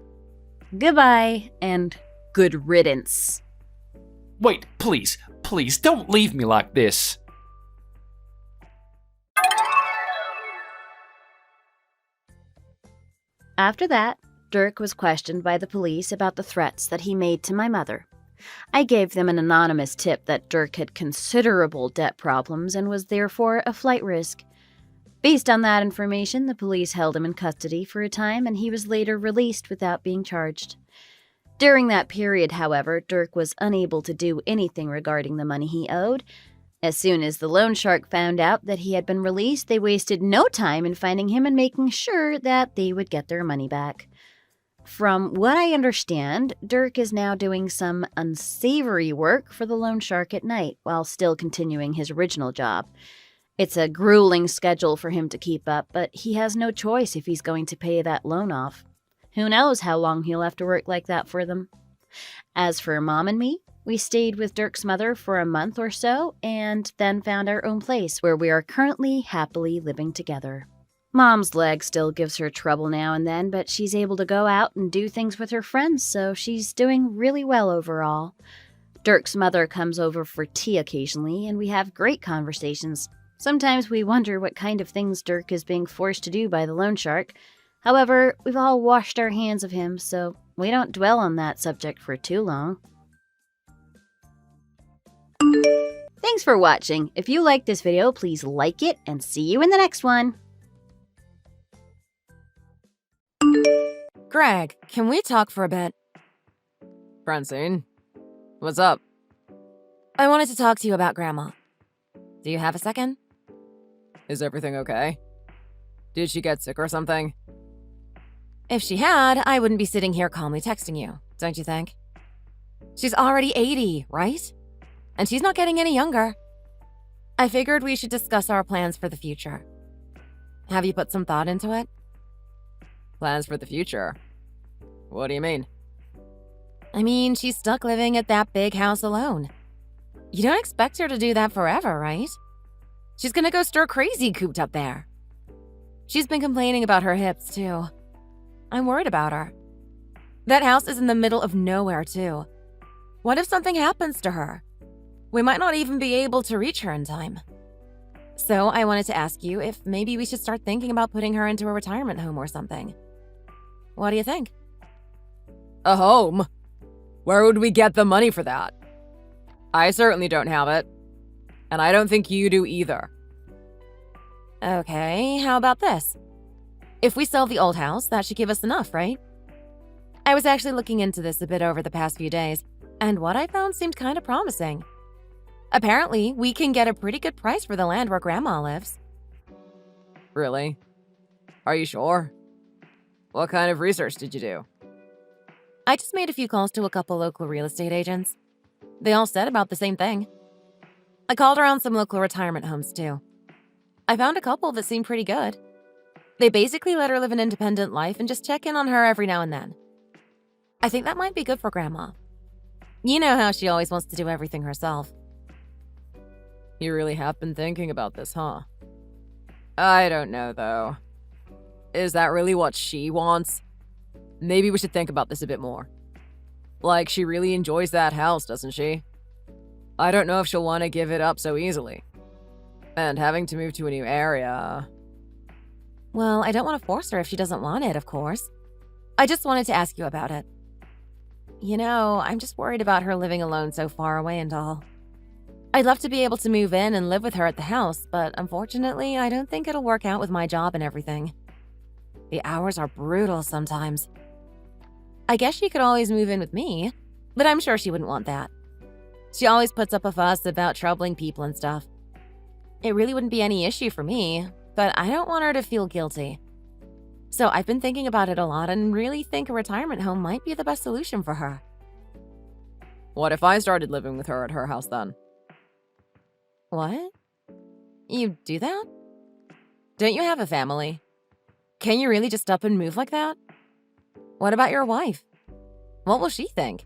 Goodbye, and good riddance. Wait, please, don't leave me like this. After that, Dirk was questioned by the police about the threats that he made to my mother. I gave them an anonymous tip that Dirk had considerable debt problems and was therefore a flight risk. Based on that information, the police held him in custody for a time and he was later released without being charged. During that period, however, Dirk was unable to do anything regarding the money he owed. As soon as the loan shark found out that he had been released, they wasted no time in finding him and making sure that they would get their money back. From what I understand, Dirk is now doing some unsavory work for the loan shark at night while still continuing his original job. It's a grueling schedule for him to keep up, but he has no choice if he's going to pay that loan off. Who knows how long he'll have to work like that for them. As for Mom and me, we stayed with Dirk's mother for a month or so and then found our own place where we are currently happily living together. Mom's leg still gives her trouble now and then, but she's able to go out and do things with her friends, so she's doing really well overall. Dirk's mother comes over for tea occasionally, and we have great conversations. Sometimes we wonder what kind of things Dirk is being forced to do by the loan shark. However, we've all washed our hands of him, so we don't dwell on that subject for too long. Thanks for watching. If you liked this video, please like it and see you in the next one. Greg, can we talk for a bit? Francine, what's up? I wanted to talk to you about Grandma. Do you have a second? Is everything okay? Did she get sick or something? If she had, I wouldn't be sitting here calmly texting you, don't you think? She's already 80, right? And she's not getting any younger. I figured we should discuss our plans for the future. Have you put some thought into it? Plans for the future? What do you mean? I mean, she's stuck living at that big house alone. You don't expect her to do that forever, right? She's gonna go stir crazy cooped up there. She's been complaining about her hips, too. I'm worried about her. That house is in the middle of nowhere, too. What if something happens to her? We might not even be able to reach her in time. So I wanted to ask you if maybe we should start thinking about putting her into a retirement home or something. What do you think? A home? Where would we get the money for that? I certainly don't have it. And I don't think you do either. Okay, how about this? If we sell the old house, that should give us enough, right? I was actually looking into this a bit over the past few days, and what I found seemed kind of promising. Apparently, we can get a pretty good price for the land where Grandma lives. Really? Are you sure? What kind of research did you do? I just made a few calls to a couple local real estate agents. They all said about the same thing. I called around some local retirement homes too. I found a couple that seemed pretty good. They basically let her live an independent life and just check in on her every now and then. I think that might be good for Grandma. You know how she always wants to do everything herself. You really have been thinking about this, huh? I don't know, though. Is that really what she wants? Maybe we should think about this a bit more. Like, she really enjoys that house, doesn't she? I don't know if she'll want to give it up so easily. And having to move to a new area... Well, I don't want to force her if she doesn't want it, of course. I just wanted to ask you about it. You know, I'm just worried about her living alone so far away and all. I'd love to be able to move in and live with her at the house, but unfortunately, I don't think it'll work out with my job and everything. The hours are brutal sometimes. I guess she could always move in with me, but I'm sure she wouldn't want that. She always puts up a fuss about troubling people and stuff. It really wouldn't be any issue for me, but I don't want her to feel guilty. So I've been thinking about it a lot and really think a retirement home might be the best solution for her. What if I started living with her at her house then? What? You do that? Don't you have a family? Can you really just up and move like that? What about your wife? What will she think?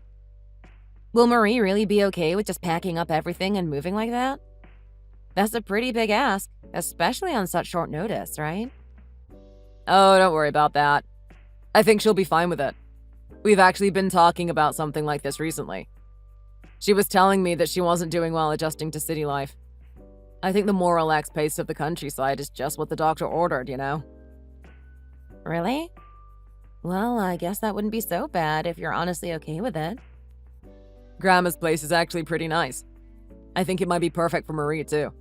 Will Marie really be okay with just packing up everything and moving like that? That's a pretty big ask, especially on such short notice, right? Oh, don't worry about that. I think she'll be fine with it. We've actually been talking about something like this recently. She was telling me that she wasn't doing well adjusting to city life. I think the more relaxed pace of the countryside is just what the doctor ordered, you know? Really? Well, I guess that wouldn't be so bad if you're honestly okay with it. Grandma's place is actually pretty nice. I think it might be perfect for Marie, too.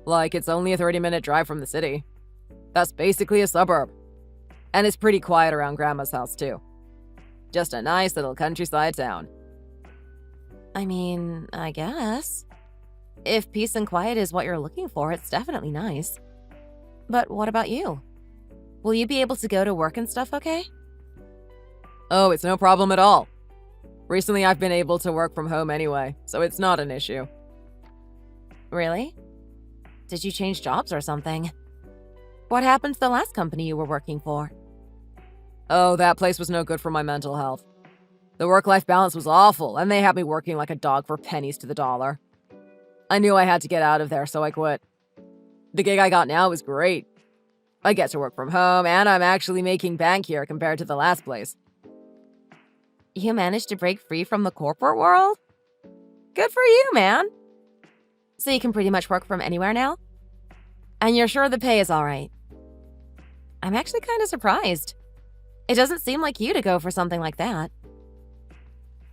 Like, it's only a 30-minute drive from the city. That's basically a suburb. And it's pretty quiet around Grandma's house, too. Just a nice little countryside town. I mean, I guess. If peace and quiet is what you're looking for, it's definitely nice. But what about you? Will you be able to go to work and stuff okay? Oh, it's no problem at all. Recently, I've been able to work from home anyway, so it's not an issue. Really? Did you change jobs or something? What happened to the last company you were working for? Oh, that place was no good for my mental health. The work-life balance was awful, and they had me working like a dog for pennies to the dollar. I knew I had to get out of there, so I quit. The gig I got now is great. I get to work from home, and I'm actually making bank here compared to the last place. You managed to break free from the corporate world? Good for you, man. So you can pretty much work from anywhere now? And you're sure the pay is all right? I'm actually kind of surprised. It doesn't seem like you to go for something like that.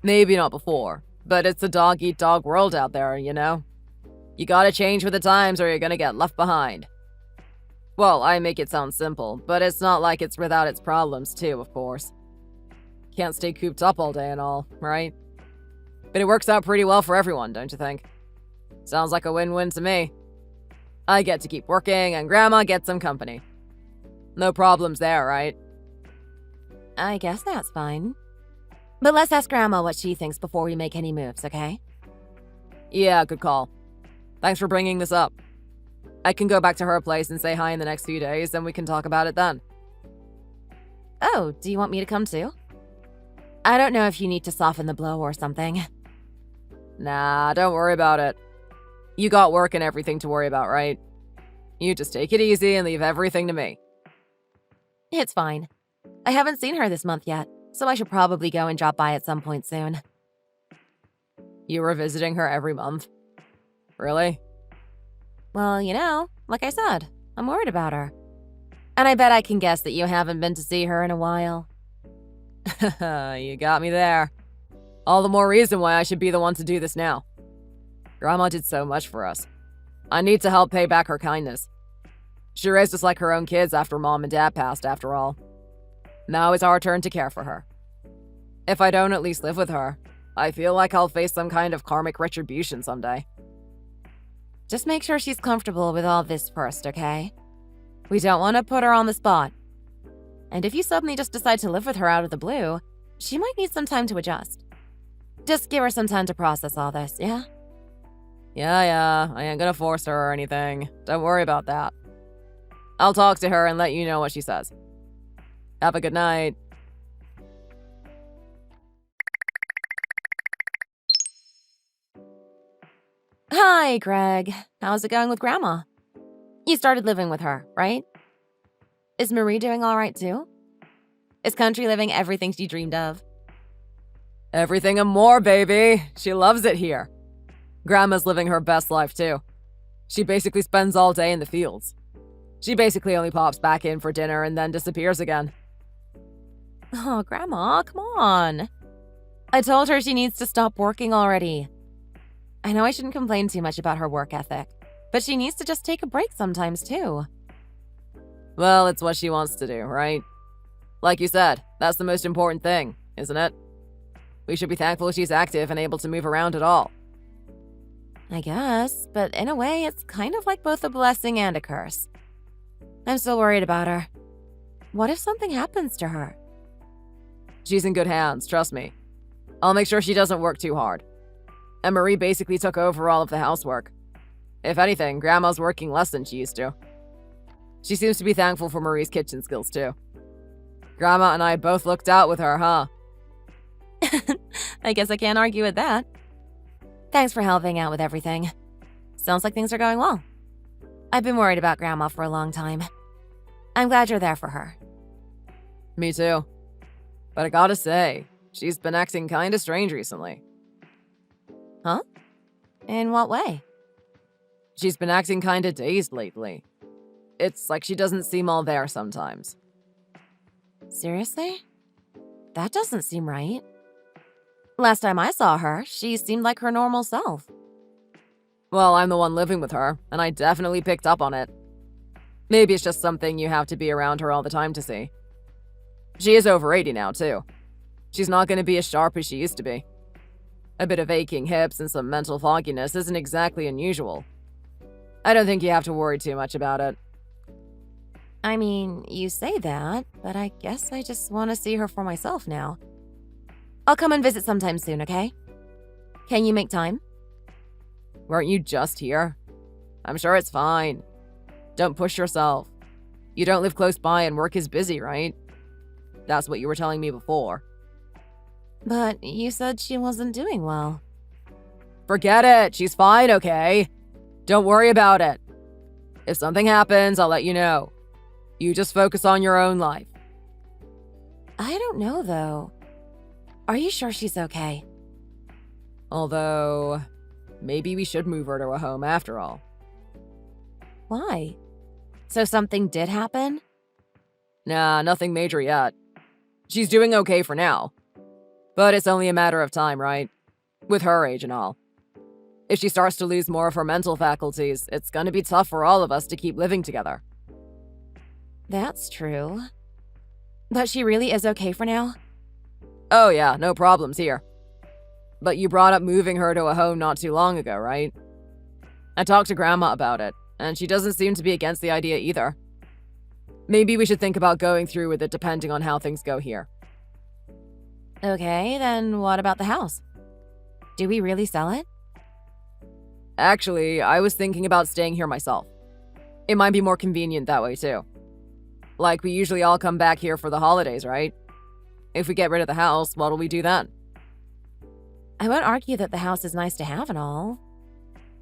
Maybe not before, but it's a dog-eat-dog world out there, you know? You gotta change with the times or you're gonna get left behind. Well, I make it sound simple, but it's not like it's without its problems too, of course. Can't stay cooped up all day and all, right? But it works out pretty well for everyone, don't you think? Sounds like a win-win to me. I get to keep working, and Grandma gets some company. No problems there, right? I guess that's fine. But let's ask Grandma what she thinks before we make any moves, okay? Yeah, good call. Thanks for bringing this up. I can go back to her place and say hi in the next few days, and we can talk about it then. Oh, do you want me to come too? I don't know if you need to soften the blow or something. Nah, don't worry about it. You got work and everything to worry about, right? You just take it easy and leave everything to me. It's fine. I haven't seen her this month yet, so I should probably go and drop by at some point soon. You were visiting her every month? Really? Well, you know, like I said, I'm worried about her. And I bet I can guess that you haven't been to see her in a while. You got me there. All the more reason why I should be the one to do this now. Grandma did so much for us. I need to help pay back her kindness. She raised us like her own kids after Mom and Dad passed, after all. Now it's our turn to care for her. If I don't at least live with her, I feel like I'll face some kind of karmic retribution someday. Just make sure she's comfortable with all this first, okay? We don't want to put her on the spot. And if you suddenly just decide to live with her out of the blue, she might need some time to adjust. Just give her some time to process all this, yeah? Yeah, I ain't gonna force her or anything. Don't worry about that. I'll talk to her and let you know what she says. Have a good night. Hi, Greg. How's it going with Grandma? You started living with her, right? Is Marie doing all right too? Is country living everything she dreamed of? Everything and more, baby. She loves it here. Grandma's living her best life, too. She basically spends all day in the fields. She basically only pops back in for dinner and then disappears again. Oh, Grandma, come on. I told her she needs to stop working already. I know I shouldn't complain too much about her work ethic, but she needs to just take a break sometimes, too. Well, it's what she wants to do, right? Like you said, that's the most important thing, isn't it? We should be thankful she's active and able to move around at all. I guess, but in a way, it's kind of like both a blessing and a curse. I'm still worried about her. What if something happens to her? She's in good hands, trust me. I'll make sure she doesn't work too hard. And Marie basically took over all of the housework. If anything, Grandma's working less than she used to. She seems to be thankful for Marie's kitchen skills, too. Grandma and I both looked out with her, huh? I guess I can't argue with that. Thanks for helping out with everything. Sounds like things are going well. I've been worried about Grandma for a long time. I'm glad you're there for her. Me too. But I gotta say, she's been acting kinda strange recently. Huh? In what way? She's been acting kinda dazed lately. It's like she doesn't seem all there sometimes. Seriously? That doesn't seem right. Last time I saw her, she seemed like her normal self. Well, I'm the one living with her, and I definitely picked up on it. Maybe it's just something you have to be around her all the time to see. She is over 80 now, too. She's not going to be as sharp as she used to be. A bit of aching hips and some mental fogginess isn't exactly unusual. I don't think you have to worry too much about it. I mean, you say that, but I guess I just want to see her for myself now. I'll come and visit sometime soon, okay? Can you make time? Weren't you just here? I'm sure it's fine. Don't push yourself. You don't live close by and work is busy, right? That's what you were telling me before. But you said she wasn't doing well. Forget it. She's fine, okay? Don't worry about it. If something happens, I'll let you know. You just focus on your own life. I don't know, though. Are you sure she's okay? Although, maybe we should move her to a home after all. Why? So something did happen? Nah, nothing major yet. She's doing okay for now. But it's only a matter of time, right? With her age and all. If she starts to lose more of her mental faculties, it's gonna be tough for all of us to keep living together. That's true. But she really is okay for now? Oh yeah, no problems here. But you brought up moving her to a home not too long ago, right? I talked to Grandma about it, and she doesn't seem to be against the idea either. Maybe we should think about going through with it depending on how things go here. Okay, then what about the house? Do we really sell it? Actually, I was thinking about staying here myself. It might be more convenient that way too. Like, we usually all come back here for the holidays, right? If we get rid of the house, what'll we do then? I won't argue that the house is nice to have and all.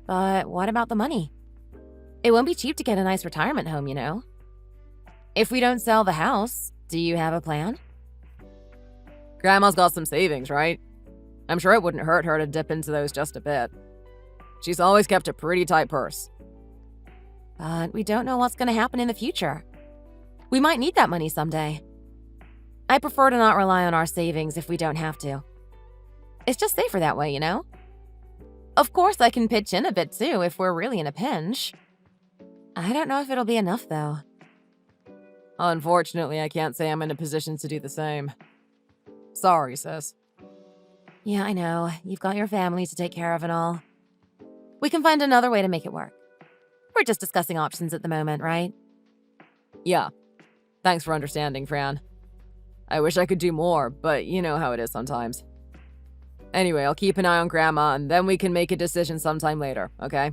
But what about the money? It won't be cheap to get a nice retirement home, you know. If we don't sell the house, do you have a plan? Grandma's got some savings, right? I'm sure it wouldn't hurt her to dip into those just a bit. She's always kept a pretty tight purse. But we don't know what's going to happen in the future. We might need that money someday. I prefer to not rely on our savings if we don't have to. It's just safer that way, you know? Of course, I can pitch in a bit too if we're really in a pinch. I don't know if it'll be enough, though. Unfortunately, I can't say I'm in a position to do the same. Sorry, sis. Yeah, I know. You've got your family to take care of and all. We can find another way to make it work. We're just discussing options at the moment, right? Yeah. Thanks for understanding, Fran. I wish I could do more, but you know how it is sometimes. Anyway, I'll keep an eye on Grandma, and then we can make a decision sometime later, okay?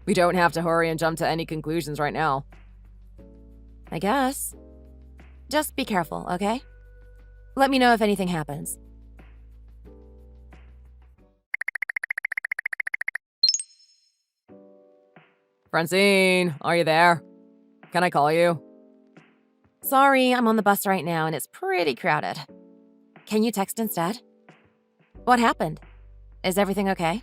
We don't have to hurry and jump to any conclusions right now. I guess. Just be careful, okay? Let me know if anything happens. Francine, are you there? Can I call you? Sorry, I'm on the bus right now and it's pretty crowded. Can you text instead? What happened? Is everything okay?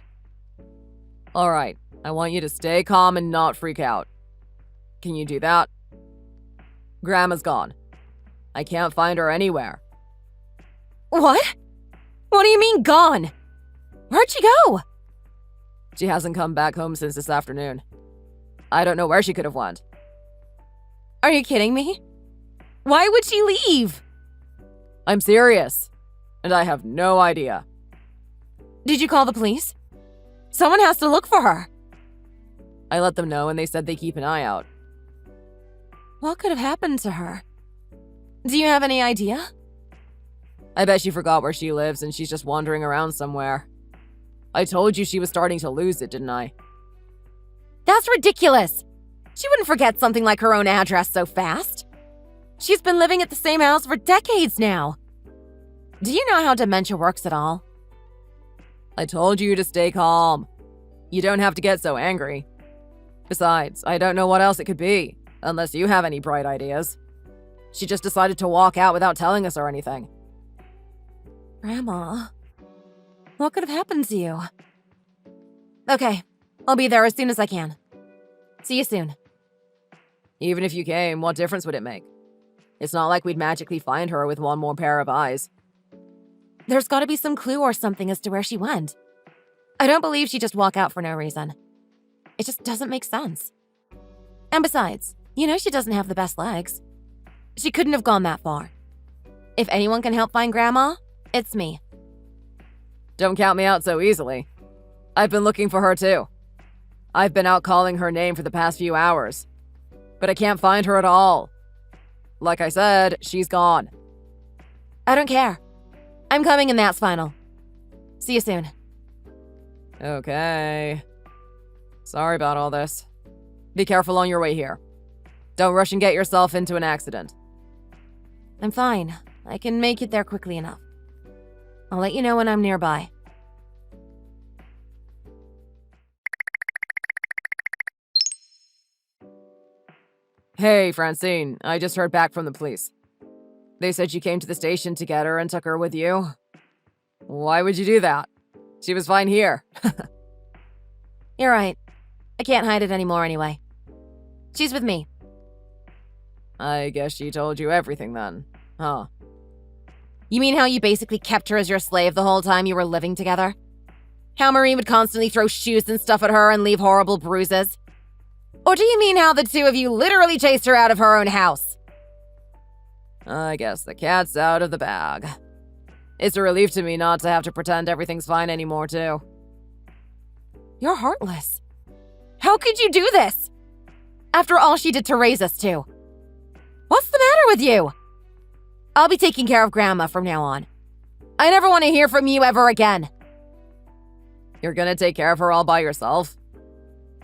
All right, I want you to stay calm and not freak out. Can you do that? Grandma's gone. I can't find her anywhere. What? What do you mean gone? Where'd she go? She hasn't come back home since this afternoon. I don't know where she could have went. Are you kidding me? Why would she leave? I'm serious, and I have no idea. Did you call the police? Someone has to look for her. I let them know and they said they keep an eye out. What could have happened to her? Do you have any idea? I bet she forgot where she lives and she's just wandering around somewhere. I told you she was starting to lose it, didn't I? That's ridiculous. She wouldn't forget something like her own address so fast. She's been living at the same house for decades now. Do you know how dementia works at all? I told you to stay calm. You don't have to get so angry. Besides, I don't know what else it could be, unless you have any bright ideas. She just decided to walk out without telling us or anything. Grandma, what could have happened to you? Okay, I'll be there as soon as I can. See you soon. Even if you came, what difference would it make? It's not like we'd magically find her with one more pair of eyes. There's gotta be some clue or something as to where she went. I don't believe she'd just walk out for no reason. It just doesn't make sense. And besides, you know she doesn't have the best legs. She couldn't have gone that far. If anyone can help find Grandma, it's me. Don't count me out so easily. I've been looking for her too. I've been out calling her name for the past few hours. But I can't find her at all. Like I said, she's gone. I don't care. I'm coming and that's final. See you soon. Okay. Sorry about all this. Be careful on your way here. Don't rush and get yourself into an accident. I'm fine. I can make it there quickly enough. I'll let you know when I'm nearby. Hey, Francine, I just heard back from the police. They said you came to the station to get her and took her with you. Why would you do that? She was fine here. You're right. I can't hide it anymore anyway. She's with me. I guess she told you everything then, huh? You mean how you basically kept her as your slave the whole time you were living together? How Marie would constantly throw shoes and stuff at her and leave horrible bruises? Or do you mean how the two of you literally chased her out of her own house? I guess the cat's out of the bag. It's a relief to me not to have to pretend everything's fine anymore, too. You're heartless. How could you do this? After all she did to raise us two. What's the matter with you? I'll be taking care of Grandma from now on. I never want to hear from you ever again. You're gonna take care of her all by yourself?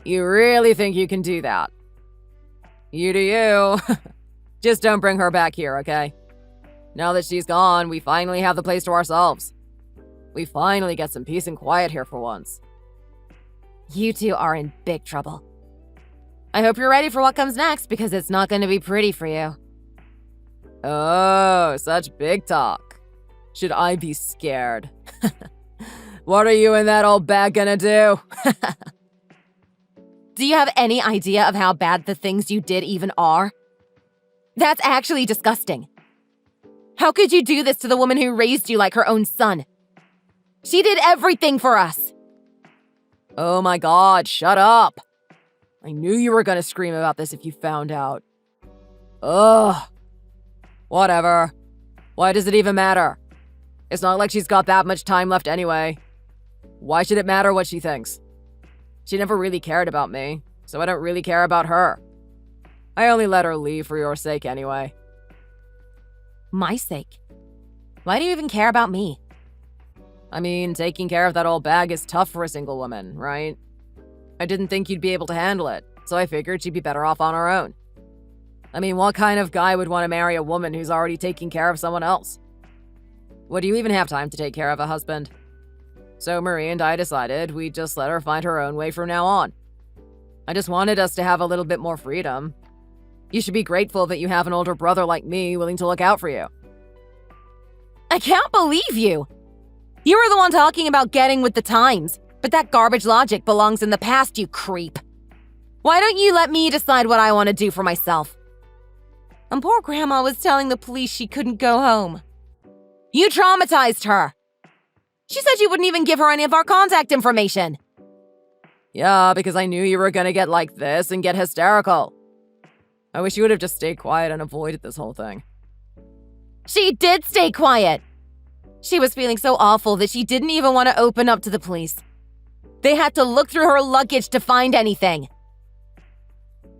You really think you can do that? You do you. Just don't bring her back here, okay? Now that she's gone, we finally have the place to ourselves. We finally get some peace and quiet here for once. You two are in big trouble. I hope you're ready for what comes next, because it's not going to be pretty for you. Oh, such big talk. Should I be scared? What are you and that old bag gonna do? Do you have any idea of how bad the things you did even are? That's actually disgusting. How could you do this to the woman who raised you like her own son? She did everything for us. Oh my God, shut up. I knew you were gonna scream about this if you found out. Ugh. Whatever. Why does it even matter? It's not like she's got that much time left anyway. Why should it matter what she thinks? She never really cared about me, so I don't really care about her. I only let her leave for your sake anyway. My sake? Why do you even care about me? I mean, taking care of that old bag is tough for a single woman, right? I didn't think you'd be able to handle it, so I figured she'd be better off on her own. I mean, what kind of guy would want to marry a woman who's already taking care of someone else? Would you even have time to take care of a husband? So Marie and I decided we'd just let her find her own way from now on. I just wanted us to have a little bit more freedom. You should be grateful that you have an older brother like me willing to look out for you. I can't believe you! You were the one talking about getting with the times, but that garbage logic belongs in the past, you creep. Why don't you let me decide what I want to do for myself? And poor Grandma was telling the police she couldn't go home. You traumatized her! She said you wouldn't even give her any of our contact information. Yeah, because I knew you were gonna get like this and get hysterical. I wish you would have just stayed quiet and avoided this whole thing. She did stay quiet. She was feeling so awful that she didn't even want to open up to the police. They had to look through her luggage to find anything.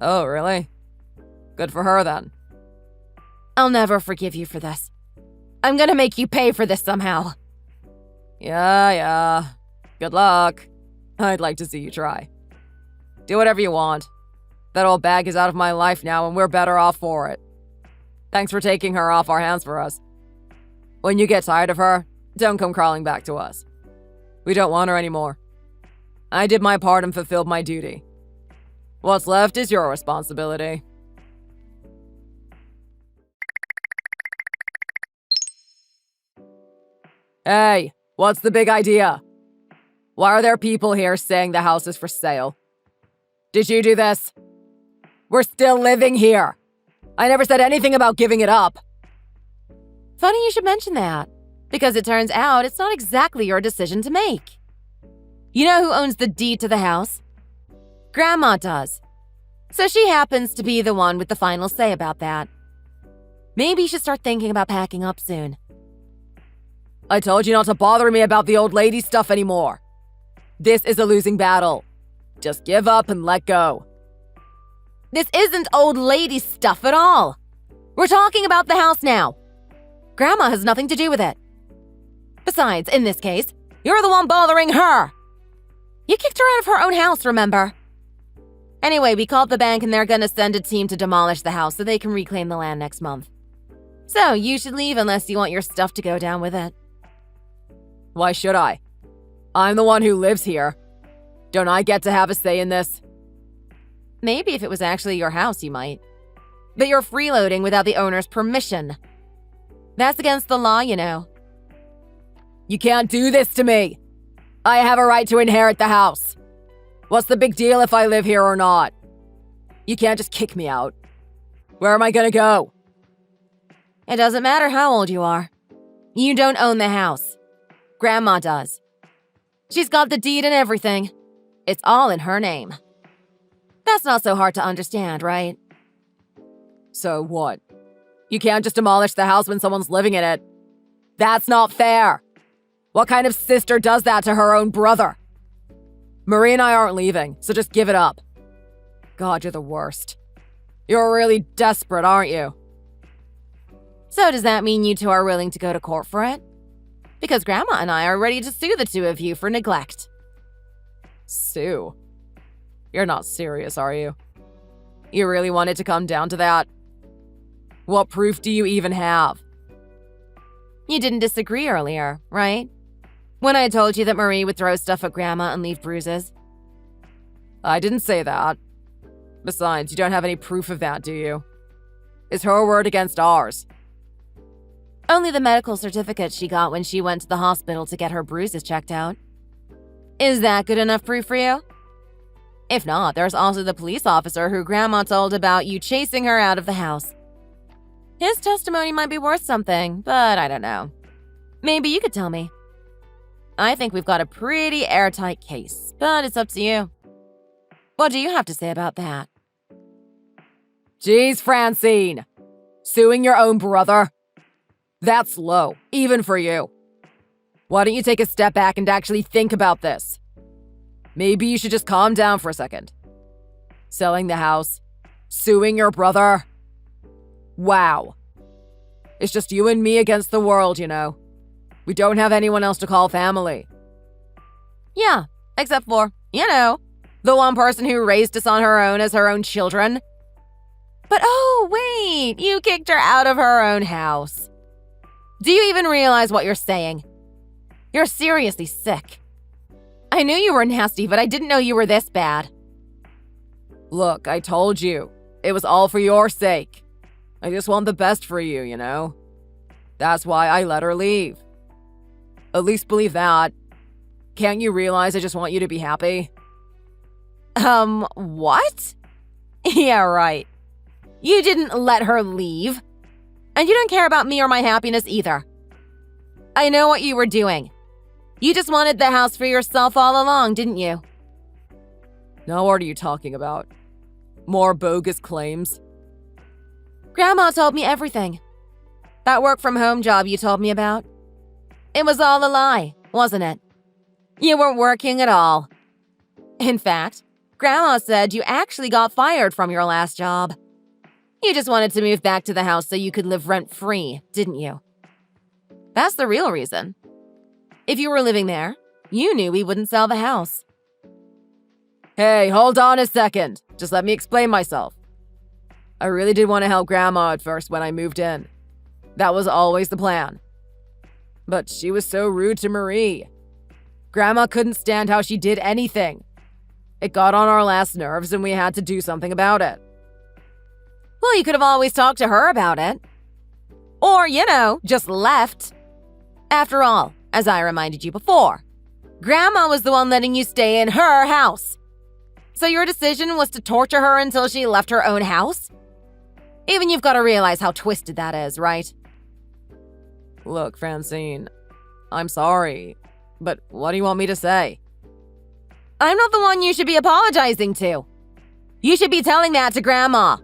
Oh, really? Good for her then. I'll never forgive you for this. I'm gonna make you pay for this somehow. Yeah. Good luck. I'd like to see you try. Do whatever you want. That old bag is out of my life now and we're better off for it. Thanks for taking her off our hands for us. When you get tired of her, don't come crawling back to us. We don't want her anymore. I did my part and fulfilled my duty. What's left is your responsibility. Hey, what's the big idea? Why are there people here saying the house is for sale? Did you do this? We're still living here. I never said anything about giving it up. Funny you should mention that, because it turns out it's not exactly your decision to make. You know who owns the deed to the house? Grandma does. So she happens to be the one with the final say about that. Maybe you should start thinking about packing up soon. I told you not to bother me about the old lady stuff anymore. This is a losing battle. Just give up and let go. This isn't old lady stuff at all. We're talking about the house now. Grandma has nothing to do with it. Besides, in this case, you're the one bothering her. You kicked her out of her own house, remember? Anyway, we called the bank and they're gonna send a team to demolish the house so they can reclaim the land next month. So you should leave unless you want your stuff to go down with it. Why should I? I'm the one who lives here. Don't I get to have a say in this? Maybe if it was actually your house, you might. But you're freeloading without the owner's permission. That's against the law, you know. You can't do this to me. I have a right to inherit the house. What's the big deal if I live here or not? You can't just kick me out. Where am I gonna go? It doesn't matter how old you are. You don't own the house. Grandma does. She's got the deed and everything. It's all in her name. That's not so hard to understand, right? So what? You can't just demolish the house when someone's living in it. That's not fair. What kind of sister does that to her own brother? Marie and I aren't leaving, so just give it up. God, you're the worst. You're really desperate, aren't you? So does that mean you two are willing to go to court for it? Because Grandma and I are ready to sue the two of you for neglect. Sue? You're not serious, are you? You really want it to come down to that? What proof do you even have? You didn't disagree earlier, right? When I told you that Marie would throw stuff at Grandma and leave bruises. I didn't say that. Besides, you don't have any proof of that, do you? Is her word against ours? Only the medical certificate she got when she went to the hospital to get her bruises checked out. Is that good enough proof for you? If not, there's also the police officer who Grandma told about you chasing her out of the house. His testimony might be worth something, but I don't know. Maybe you could tell me. I think we've got a pretty airtight case, but it's up to you. What do you have to say about that? Jeez, Francine. Suing your own brother? That's low, even for you. Why don't you take a step back and actually think about this? Maybe you should just calm down for a second. Selling the house, suing your brother. Wow. It's just you and me against the world, you know. We don't have anyone else to call family. Yeah, except for, the one person who raised us on her own as her own children. But oh, wait, you kicked her out of her own house. Do you even realize what you're saying? You're seriously sick. I knew you were nasty, but I didn't know you were this bad. Look, I told you. It was all for your sake. I just want the best for you, you know? That's why I let her leave. At least believe that. Can't you realize I just want you to be happy? What? Yeah, right. You didn't let her leave. And you don't care about me or my happiness either. I know what you were doing. You just wanted the house for yourself all along, didn't you? Now what are you talking about? More bogus claims? Grandma told me everything. That work-from-home job you told me about. It was all a lie, wasn't it? You weren't working at all. In fact, Grandma said you actually got fired from your last job. You just wanted to move back to the house so you could live rent-free, didn't you? That's the real reason. If you were living there, you knew we wouldn't sell the house. Hey, hold on a second. Just let me explain myself. I really did want to help Grandma at first when I moved in. That was always the plan. But she was so rude to Marie. Grandma couldn't stand how she did anything. It got on our last nerves and we had to do something about it. Well, you could have always talked to her about it. Or, just left. After all, as I reminded you before, Grandma was the one letting you stay in her house. So your decision was to torture her until she left her own house? Even you've got to realize how twisted that is, right? Look, Francine, I'm sorry, but what do you want me to say? I'm not the one you should be apologizing to. You should be telling that to Grandma.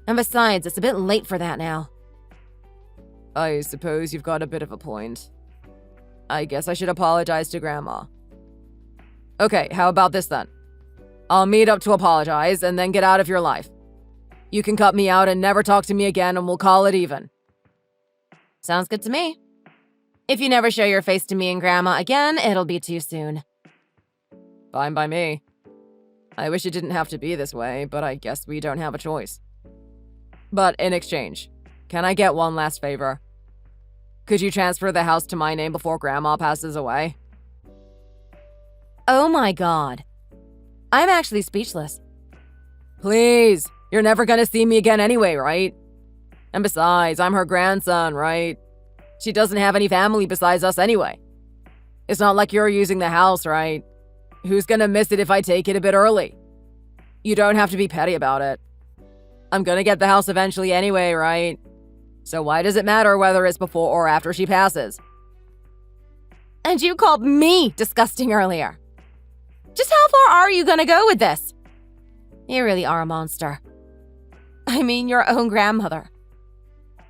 And besides, it's a bit late for that now. I suppose you've got a bit of a point. I guess I should apologize to Grandma. Okay, how about this then? I'll meet up to apologize and then get out of your life. You can cut me out and never talk to me again and we'll call it even. Sounds good to me. If you never show your face to me and Grandma again, it'll be too soon. Fine by me. I wish it didn't have to be this way, but I guess we don't have a choice. But in exchange, can I get one last favor? Could you transfer the house to my name before Grandma passes away? Oh my God. I'm actually speechless. Please, you're never gonna see me again anyway, right? And besides, I'm her grandson, right? She doesn't have any family besides us anyway. It's not like you're using the house, right? Who's gonna miss it if I take it a bit early? You don't have to be petty about it. I'm gonna get the house eventually anyway, right? So why does it matter whether it's before or after she passes? And you called me disgusting earlier. Just how far are you gonna go with this? You really are a monster. I mean, your own grandmother.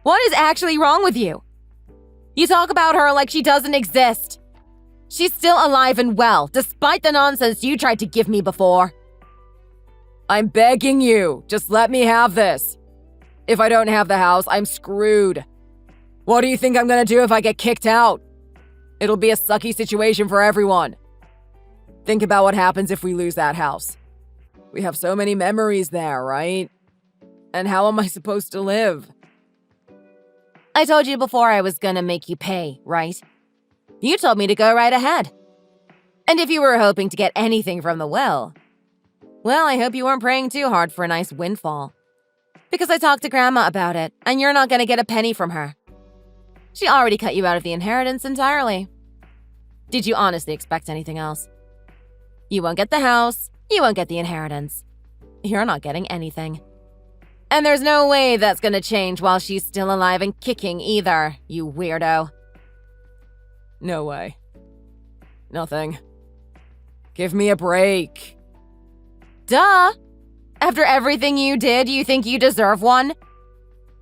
What is actually wrong with you? You talk about her like she doesn't exist. She's still alive and well, despite the nonsense you tried to give me before. I'm begging you, just let me have this. If I don't have the house, I'm screwed. What do you think I'm gonna do if I get kicked out? It'll be a sucky situation for everyone. Think about what happens if we lose that house. We have so many memories there, right? And how am I supposed to live? I told you before I was gonna make you pay, right? You told me to go right ahead. And if you were hoping to get anything from the will, well, I hope you weren't praying too hard for a nice windfall. Because I talked to Grandma about it, and you're not gonna get a penny from her. She already cut you out of the inheritance entirely. Did you honestly expect anything else? You won't get the house, you won't get the inheritance. You're not getting anything. And there's no way that's gonna change while she's still alive and kicking either, you weirdo. No way. Nothing. Give me a break. Duh! After everything you did, you think you deserve one?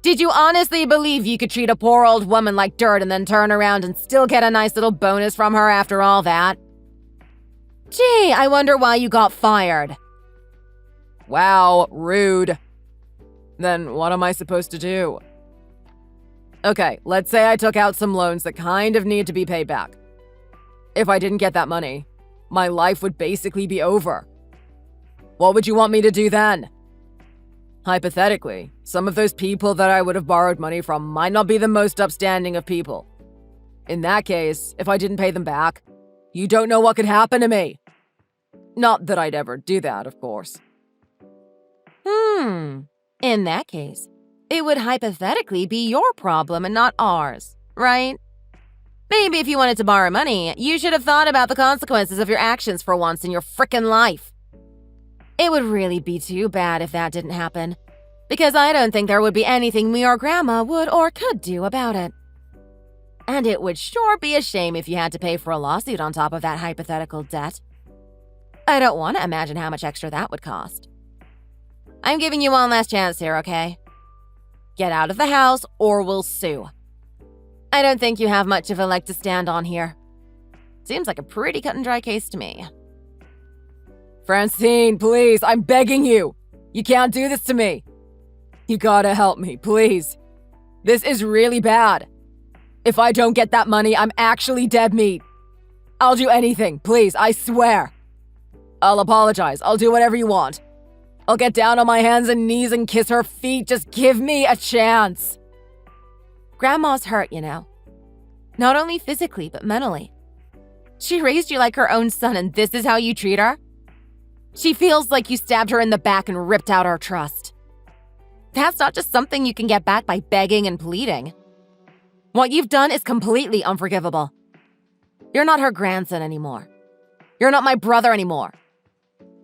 Did you honestly believe you could treat a poor old woman like dirt and then turn around and still get a nice little bonus from her after all that? Gee, I wonder why you got fired. Wow, rude. Then what am I supposed to do? Okay, let's say I took out some loans that kind of need to be paid back. If I didn't get that money, my life would basically be over. What would you want me to do then? Hypothetically, some of those people that I would have borrowed money from might not be the most upstanding of people. In that case, if I didn't pay them back, you don't know what could happen to me. Not that I'd ever do that, of course. In that case, it would hypothetically be your problem and not ours, right? Maybe if you wanted to borrow money, you should have thought about the consequences of your actions for once in your frickin' life. It would really be too bad if that didn't happen, because I don't think there would be anything me or Grandma would or could do about it. And it would sure be a shame if you had to pay for a lawsuit on top of that hypothetical debt. I don't want to imagine how much extra that would cost. I'm giving you one last chance here, okay? Get out of the house or we'll sue. I don't think you have much of a leg to stand on here. Seems like a pretty cut and dry case to me. Francine, please, I'm begging you. You can't do this to me. You gotta help me, please. This is really bad. If I don't get that money, I'm actually dead meat. I'll do anything, please, I swear. I'll apologize. I'll do whatever you want. I'll get down on my hands and knees and kiss her feet. Just give me a chance. Grandma's hurt, you know. Not only physically, but mentally. She raised you like her own son, and this is how you treat her? She feels like you stabbed her in the back and ripped out her trust. That's not just something you can get back by begging and pleading. What you've done is completely unforgivable. You're not her grandson anymore. You're not my brother anymore.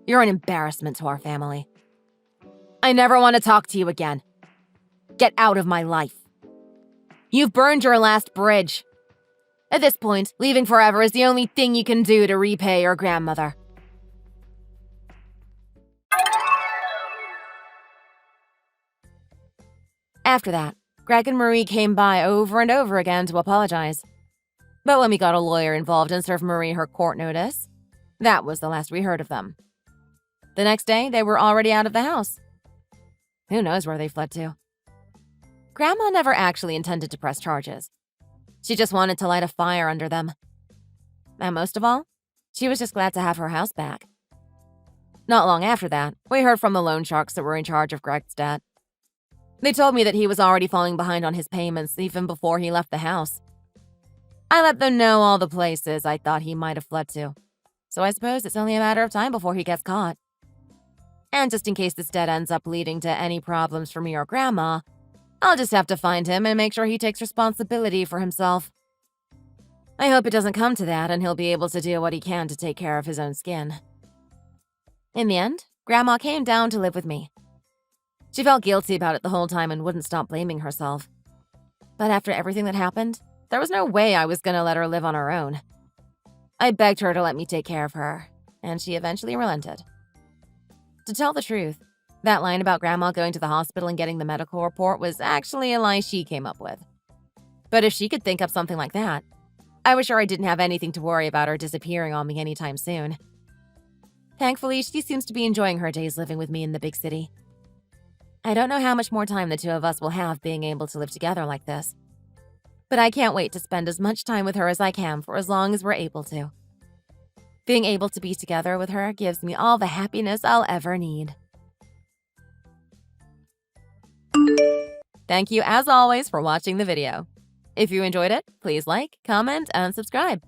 You're an embarrassment to our family. I never want to talk to you again. Get out of my life. You've burned your last bridge. At this point, leaving forever is the only thing you can do to repay your grandmother. After that, Greg and Marie came by over and over again to apologize. But when we got a lawyer involved and served Marie her court notice, that was the last we heard of them. The next day, they were already out of the house. Who knows where they fled to? Grandma never actually intended to press charges. She just wanted to light a fire under them. And most of all, she was just glad to have her house back. Not long after that, we heard from the loan sharks that were in charge of Greg's debt. They told me that he was already falling behind on his payments even before he left the house. I let them know all the places I thought he might have fled to, so I suppose it's only a matter of time before he gets caught. And just in case this debt ends up leading to any problems for me or Grandma, I'll just have to find him and make sure he takes responsibility for himself. I hope it doesn't come to that and he'll be able to do what he can to take care of his own skin. In the end, Grandma came down to live with me. She felt guilty about it the whole time and wouldn't stop blaming herself. But after everything that happened, there was no way I was going to let her live on her own. I begged her to let me take care of her, and she eventually relented. To tell the truth, that line about Grandma going to the hospital and getting the medical report was actually a lie she came up with. But if she could think up something like that, I was sure I didn't have anything to worry about her disappearing on me anytime soon. Thankfully, she seems to be enjoying her days living with me in the big city. I don't know how much more time the two of us will have being able to live together like this. But I can't wait to spend as much time with her as I can for as long as we're able to. Being able to be together with her gives me all the happiness I'll ever need. Thank you as always for watching the video. If you enjoyed it, please like, comment, and subscribe.